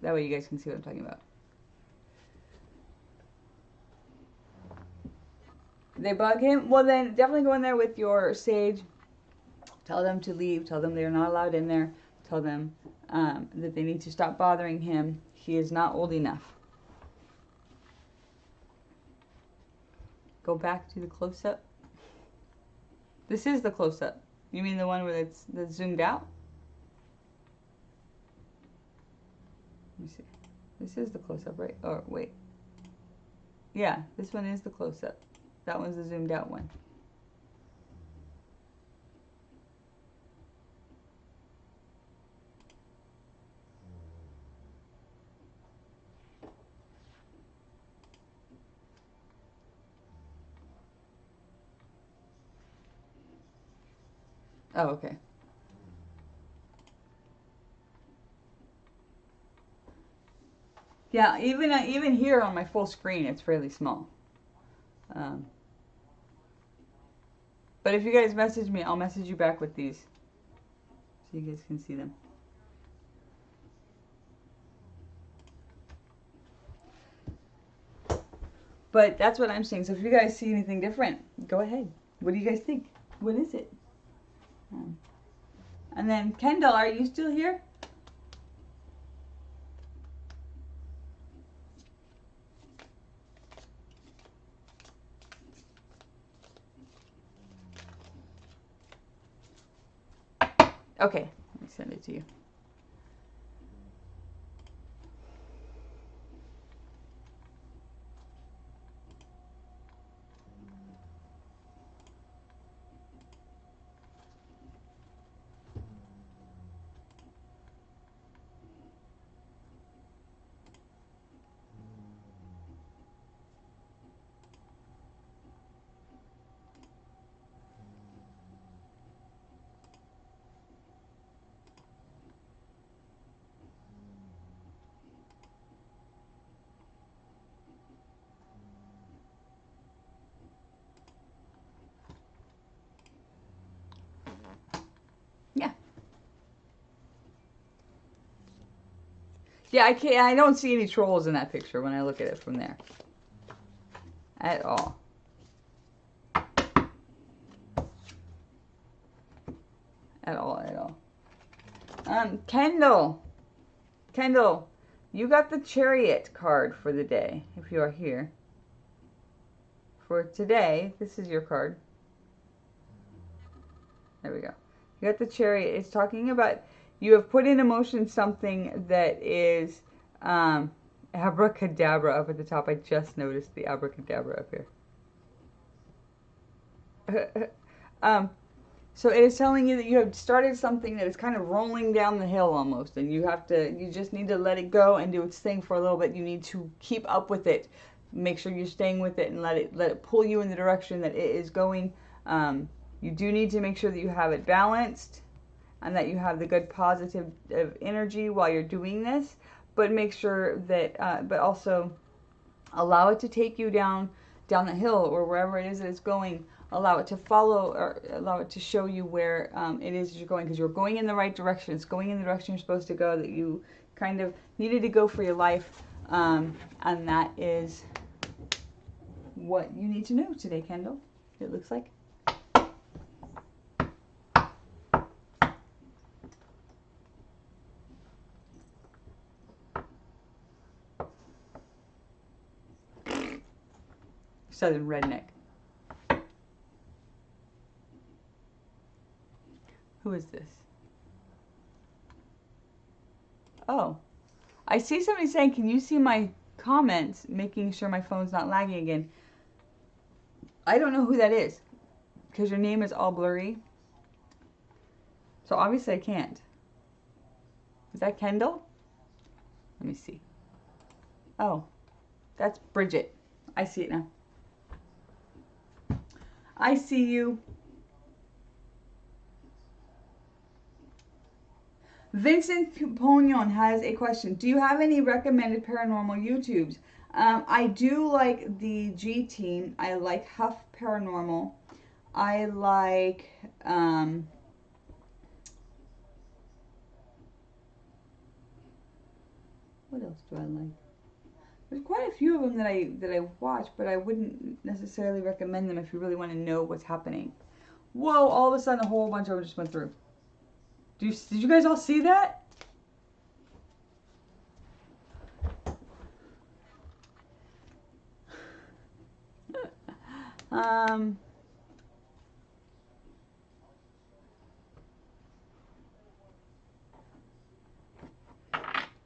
that way you guys can see what I'm talking about. They bug him? Well, then definitely go in there with your sage. Tell them to leave. Tell them they're not allowed in there. Tell them that they need to stop bothering him. He is not old enough. Go back to the close-up. This is the close-up. You mean the one where that's zoomed out? Let me see. This is the close-up, right? Oh, wait. Yeah, this one is the close-up. That one's the zoomed out one. Oh, okay. Yeah, even here on my full screen, it's fairly small. But if you guys message me, I'll message you back with these, so you guys can see them. But that's what I'm saying. So if you guys see anything different, go ahead. What do you guys think? What is it? And then Kendall, are you still here? Okay, let me send it to you. Yeah, I don't see any trolls in that picture when I look at it from there. At all. At all, at all. Kendall. Kendall, you got the Chariot card for the day, if you are here. For today, this is your card. There we go. You got the Chariot. It's talking about you have put in motion something that is abracadabra up at the top. I just noticed the abracadabra up here. So it is telling you that you have started something that is kind of rolling down the hill almost, and you just need to let it go and do its thing for a little bit. You need to keep up with it. Make sure you're staying with it and let it pull you in the direction that it is going. You do need to make sure that you have it balanced and that you have the good positive energy while you're doing this, but make sure that, but also allow it to take you down the hill or wherever it is that it's going. Allow it to follow, or allow it to show you where it is you're going, because you're going in the right direction. It's going in the direction you're supposed to go, that you kind of needed to go for your life, and that is what you need to know today, Kendall, it looks like. Southern redneck. Who is this? Oh, I see somebody saying, can you see my comments, making sure my phone's not lagging again. I don't know who that is, because your name is all blurry. So obviously I can't. Is that Kendall? Let me see. Oh, that's Bridget. I see it now. I see you. Vincent Pognon has a question. Do you have any recommended paranormal YouTubes? I do like the G Team. I like Huff Paranormal. I like what else do I like? There's quite a few of them that I watch, but I wouldn't necessarily recommend them if you really want to know what's happening. Whoa! All of a sudden, a whole bunch of them just went through. Did you guys all see that?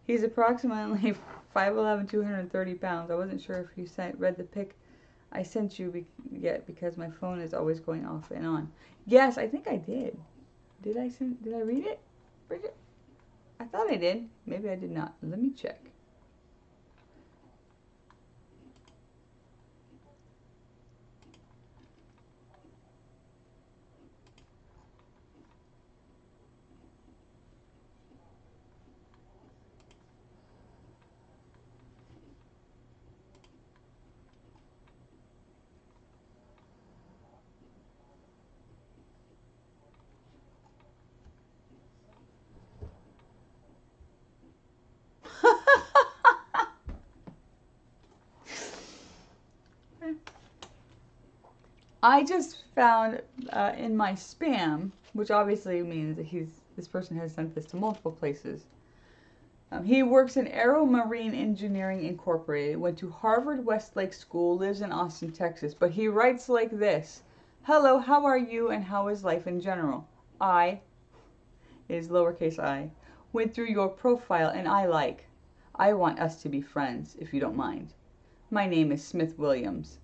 He's approximately 5'11", 230 pounds. I wasn't sure if you read the pic I sent you yet, because my phone is always going off and on. Yes, I think I did. Did I read it, Bridget? I thought I did. Maybe I did not. Let me check. I just found in my spam, which obviously means that this person has sent this to multiple places. He works in Aero Marine Engineering Incorporated, went to Harvard Westlake School, lives in Austin, Texas, but he writes like this. Hello, how are you, and how is life in general? I, is lowercase I, went through your profile and I want us to be friends, if you don't mind. My name is Smith Williams,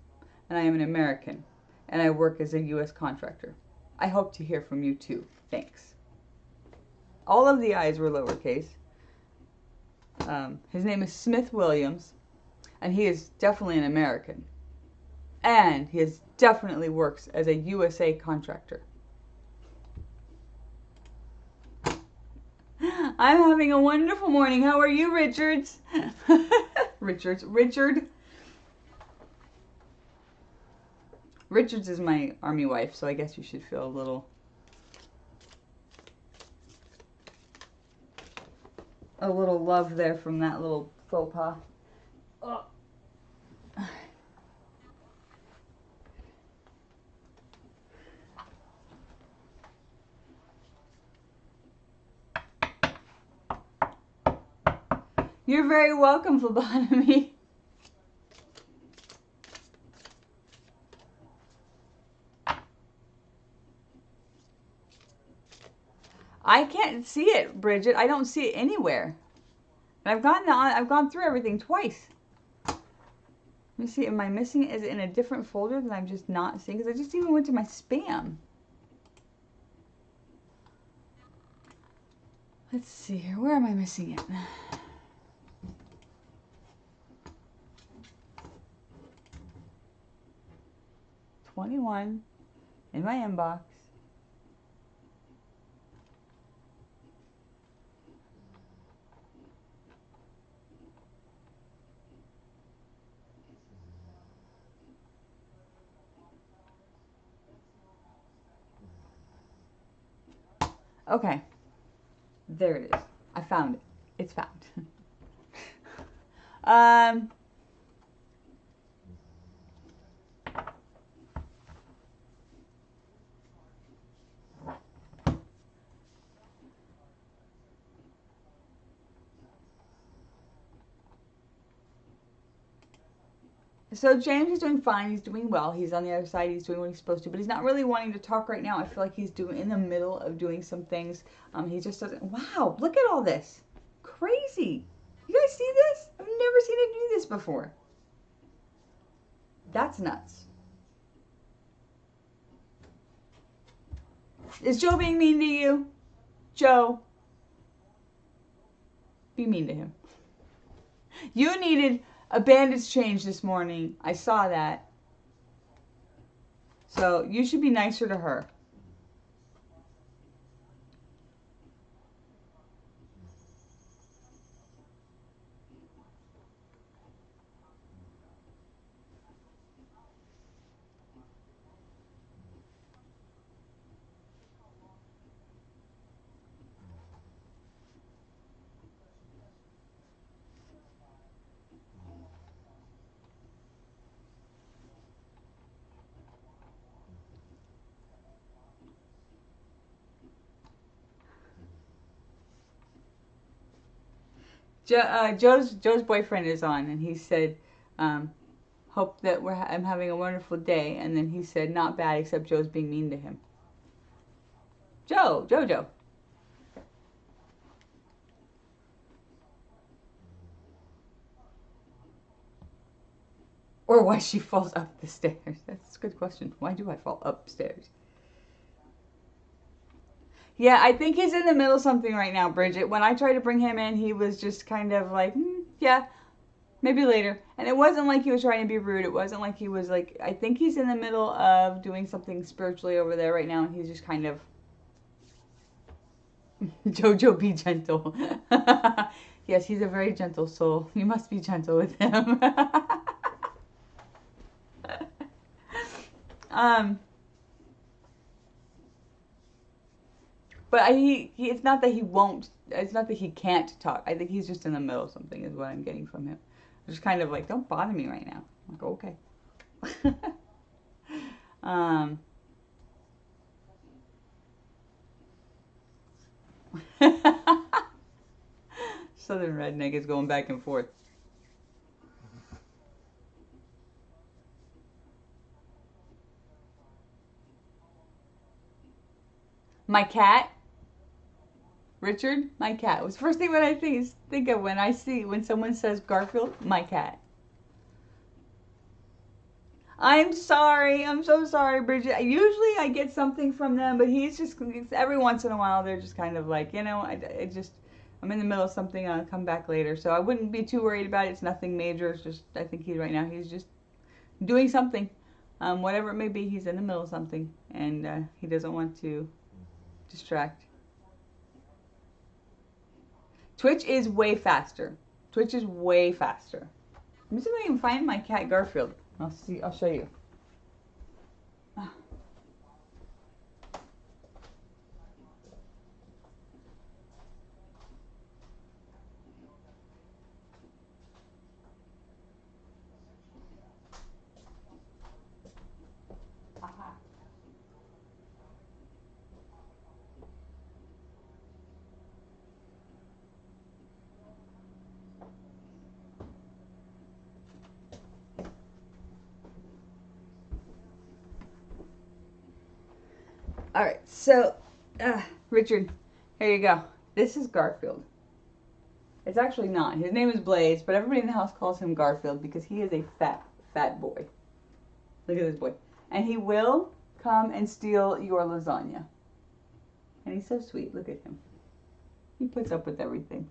and I am an American, and I work as a U.S. contractor. I hope to hear from you too. Thanks. All of the I's were lowercase. His name is Smith Williams, and he is definitely an American. And he definitely works as a USA contractor. I'm having a wonderful morning. How are you, Richards? Richard. Richards is my army wife, so I guess you should feel a little... a little love there from that little faux pas. Oh. You're very welcome, phlebotomy. I can't see it, Bridget. I don't see it anywhere. And I've gone through everything twice. Let me see. Am I missing it? Is it in a different folder that I'm just not seeing? Because I just even went to my spam. Let's see here. Where am I missing it? 21 in my inbox. Okay. There it is. I found it. It's found. So James is doing fine. He's doing well. He's on the other side. He's doing what he's supposed to, but he's not really wanting to talk right now. I feel like he's in the middle of doing some things. He just doesn't. Wow, look at all this. Crazy. You guys see this? I've never seen it do this before. That's nuts. Is Joe being mean to you? Joe, be mean to him. You needed a bandage change this morning. I saw that. So you should be nicer to her. Joe's boyfriend is on, and he said, hope that I'm having a wonderful day. And then he said, not bad, except Joe's being mean to him. Joe. Or why she falls up the stairs. That's a good question. Why do I fall upstairs? Yeah, I think he's in the middle of something right now, Bridget. When I tried to bring him in, he was just kind of like, yeah, maybe later. And it wasn't like he was trying to be rude. It wasn't like he was like, I think he's in the middle of doing something spiritually over there right now. And he's just kind of, Jojo, be gentle. Yes, he's a very gentle soul. You must be gentle with him. But it's not that he won't, it's not that he can't talk. I think he's just in the middle of something is what I'm getting from him. Just kind of like, don't bother me right now. I'm like, okay. Southern redneck is going back and forth. My cat, Richard, my cat. Was the first thing that I think of when someone says Garfield, my cat. I'm sorry. I'm so sorry, Bridget. Usually I get something from them, but he's just, every once in a while, they're just kind of like, I'm in the middle of something, I'll come back later. So I wouldn't be too worried about it. It's nothing major. It's just, I think right now, he's just doing something. Whatever it may be, he's in the middle of something, and he doesn't want to distract. Twitch is way faster. Twitch is way faster. Let me see if I can find my cat Garfield. I'll show you. All right, so, Richard, here you go. This is Garfield. It's actually not. His name is Blaze, but everybody in the house calls him Garfield because he is a fat boy. Look at this boy. And he will come and steal your lasagna. And he's so sweet. Look at him. He puts up with everything.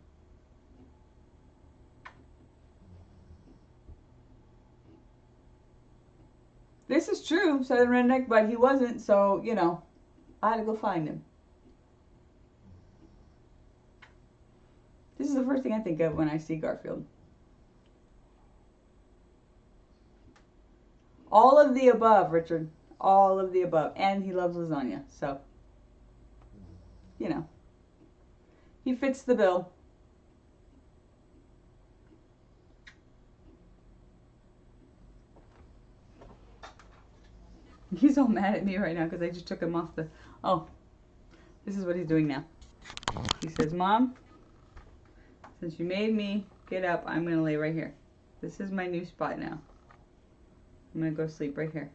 This is true, Southern Redneck, but he wasn't, so, you know, I had to go find him. This is the first thing I think of when I see Garfield. All of the above, Richard. All of the above. And he loves lasagna, so, you know. He fits the bill. He's all mad at me right now because I just took him off the... Oh, this is what he's doing now. He says, Mom, since you made me get up, I'm going to lay right here. This is my new spot now. I'm going to go sleep right here.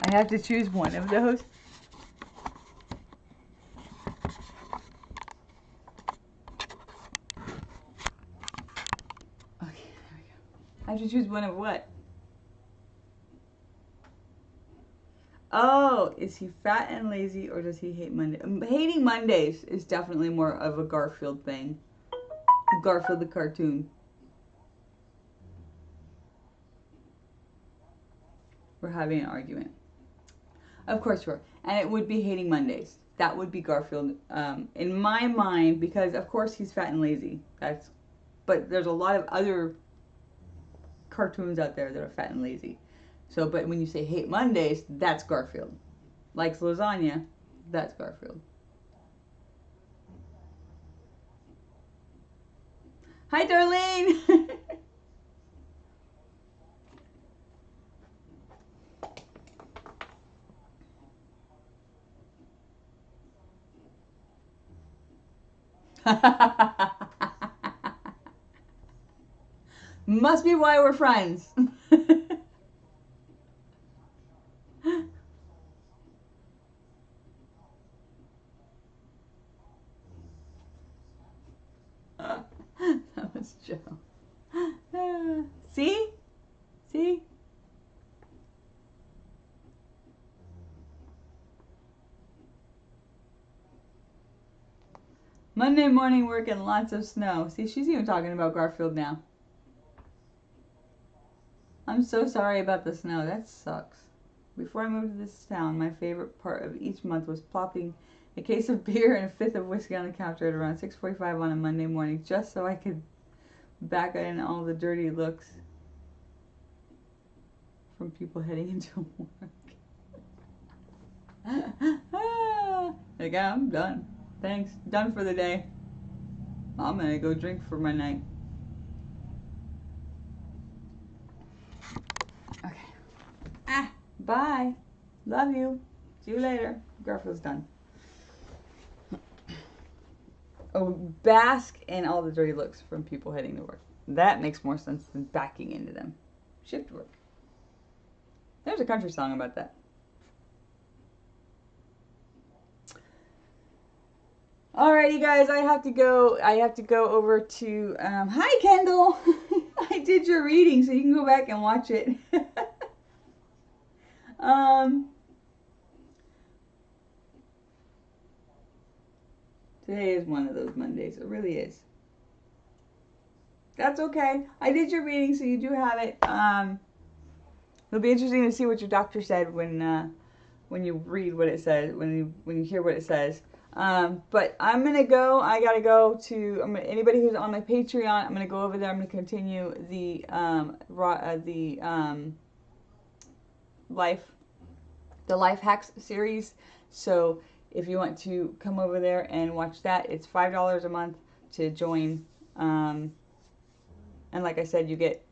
I have to choose one of those. Okay, there we go. I have to choose one of what? Oh, is he fat and lazy or does he hate Mondays? Hating Mondays is definitely more of a Garfield thing. Garfield the cartoon. We're having an argument. Of course we are. And it would be hating Mondays. That would be Garfield in my mind because of course he's fat and lazy. But there's a lot of other cartoons out there that are fat and lazy. So, but when you say hate Mondays, that's Garfield. Likes lasagna, that's Garfield. Hi, Darlene! Must be why we're friends. That was Joe. See? See? Monday morning work and lots of snow. See, she's even talking about Garfield now. I'm so sorry about the snow. That sucks. Before I moved to this town, my favorite part of each month was plopping a case of beer and a fifth of whiskey on the counter at around 6:45 on a Monday morning, just so I could back in all the dirty looks from people heading into work. Like, I'm done. Thanks. Done for the day. I'm gonna go drink for my night. Okay. Bye. Love you. See you later. Garfield's done. Oh, bask in all the dirty looks from people heading to work. That makes more sense than backing into them. Shift work. There's a country song about that. All right, you guys, I have to go over to, hi, Kendall. I did your reading, so you can go back and watch it. Today is one of those Mondays. It really is. That's okay. I did your reading, so you do have it. It'll be interesting to see what your doctor said when you read what it says, when you hear what it says. But I'm gonna go. I gotta go to anybody who's on my Patreon. I'm gonna go over there. I'm gonna continue the life hacks series. So if you want to come over there and watch that, it's $5 a month to join. And like I said, you get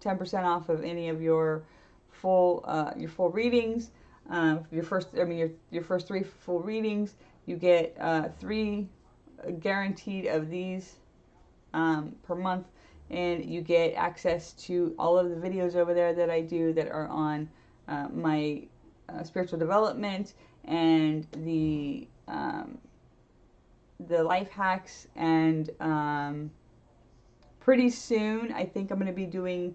10% off of any of your full readings. Your first 3 full readings. You get 3 guaranteed of these per month, and you get access to all of the videos over there that I do that are on my spiritual development and the life hacks, and pretty soon I think I'm going to be doing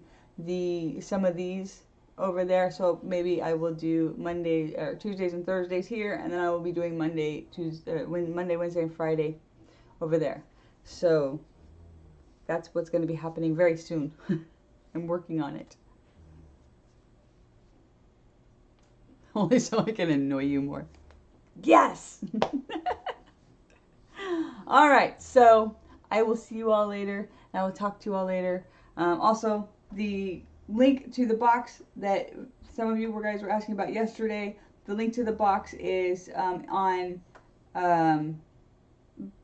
some of these over there. So maybe I will do Monday or Tuesdays and Thursdays here, and then I will be doing Monday, Wednesday, and Friday over there. So that's what's going to be happening very soon. I'm working on it. Only so I can annoy you more. Yes! All right, so I will see you all later. And I will talk to you all later. Also, the link to the box that some of you guys were asking about yesterday, the link to the box is on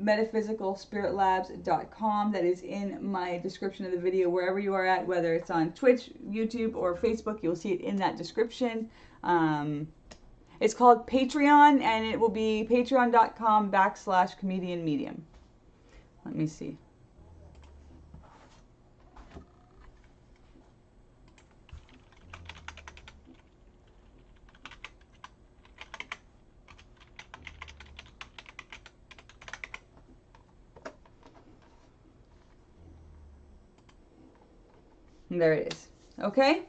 metaphysicalspiritlabs.com. That is in my description of the video, wherever you are at, whether it's on Twitch, YouTube, or Facebook, you'll see it in that description. It's called Patreon, and it will be patreon.com/comedianmedium. Let me see. And there it is. Okay?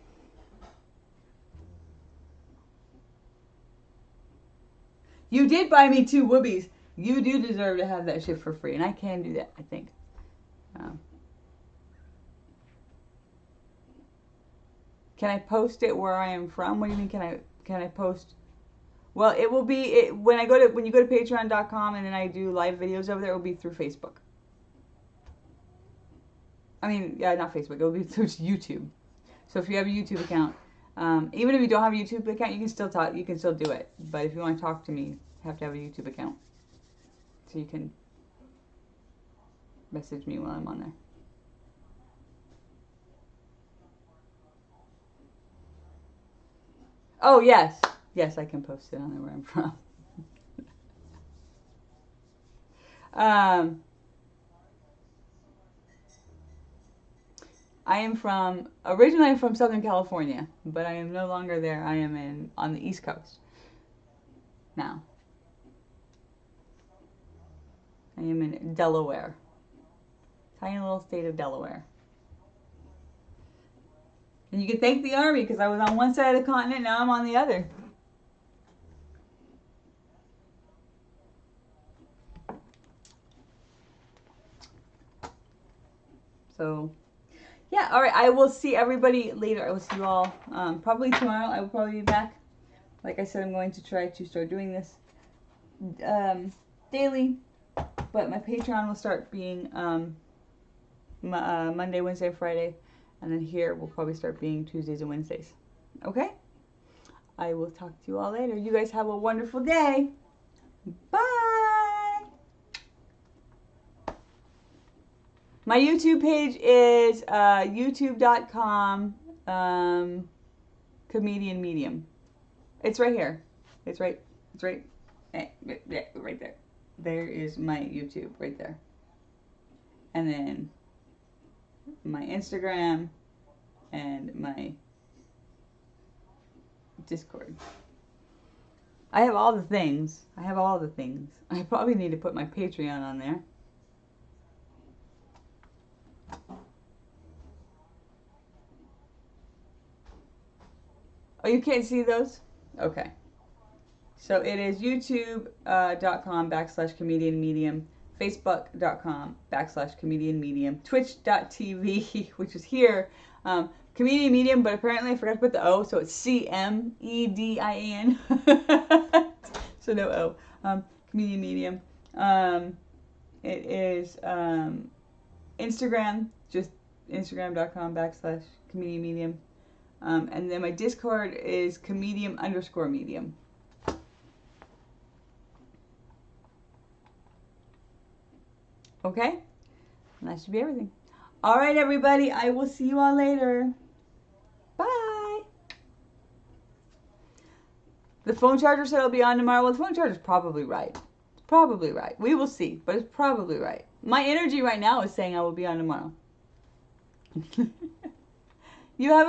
You did buy me 2 whoobies. You do deserve to have that shit for free, and I can do that, I think. Can I post it where I am from? What do you mean? Can I post? Well, it will be when you go to patreon.com and then I do live videos over there. It will be through Facebook. I mean, yeah, not Facebook. It will be through YouTube. So if you have a YouTube account, even if you don't have a YouTube account, you can still talk. You can still do it. But if you want to talk to me, you have to have a YouTube account. So you can message me while I'm on there. Oh, yes. Yes, I can post it on there where I'm from. Originally I'm from Southern California, but I am no longer there. I am on the East Coast now. I am in Delaware. Tiny little state of Delaware. And you can thank the Army, because I was on one side of the continent, now I'm on the other. So, yeah, all right, I will see everybody later. I will see you all probably tomorrow. I will probably be back. Like I said, I'm going to try to start doing this daily, but my Patreon will start being Monday, Wednesday, Friday, and then here will probably start being Tuesdays and Wednesdays. Okay? I will talk to you all later. You guys have a wonderful day. Bye! My YouTube page is youtube.com comedian medium. It's right here. It's right there. There is my YouTube right there. And then my Instagram and my Discord. I have all the things. I probably need to put my Patreon on there. Oh, you can't see those? Okay. So it is youtube.com/comedian medium, facebook.com /comedian medium, twitch.tv, which is here, comedian medium, but apparently I forgot to put the O, so it's CMEDIAN. So no O. Comedian medium. It is Instagram, just instagram.com /comedian medium. And then my Discord is comedian_medium. Okay? And that should be everything. All right, everybody. I will see you all later. Bye. The phone charger said it'll be on tomorrow. Well, the phone charger's probably right. It's probably right. We will see, but it's probably right. My energy right now is saying I will be on tomorrow. You have a great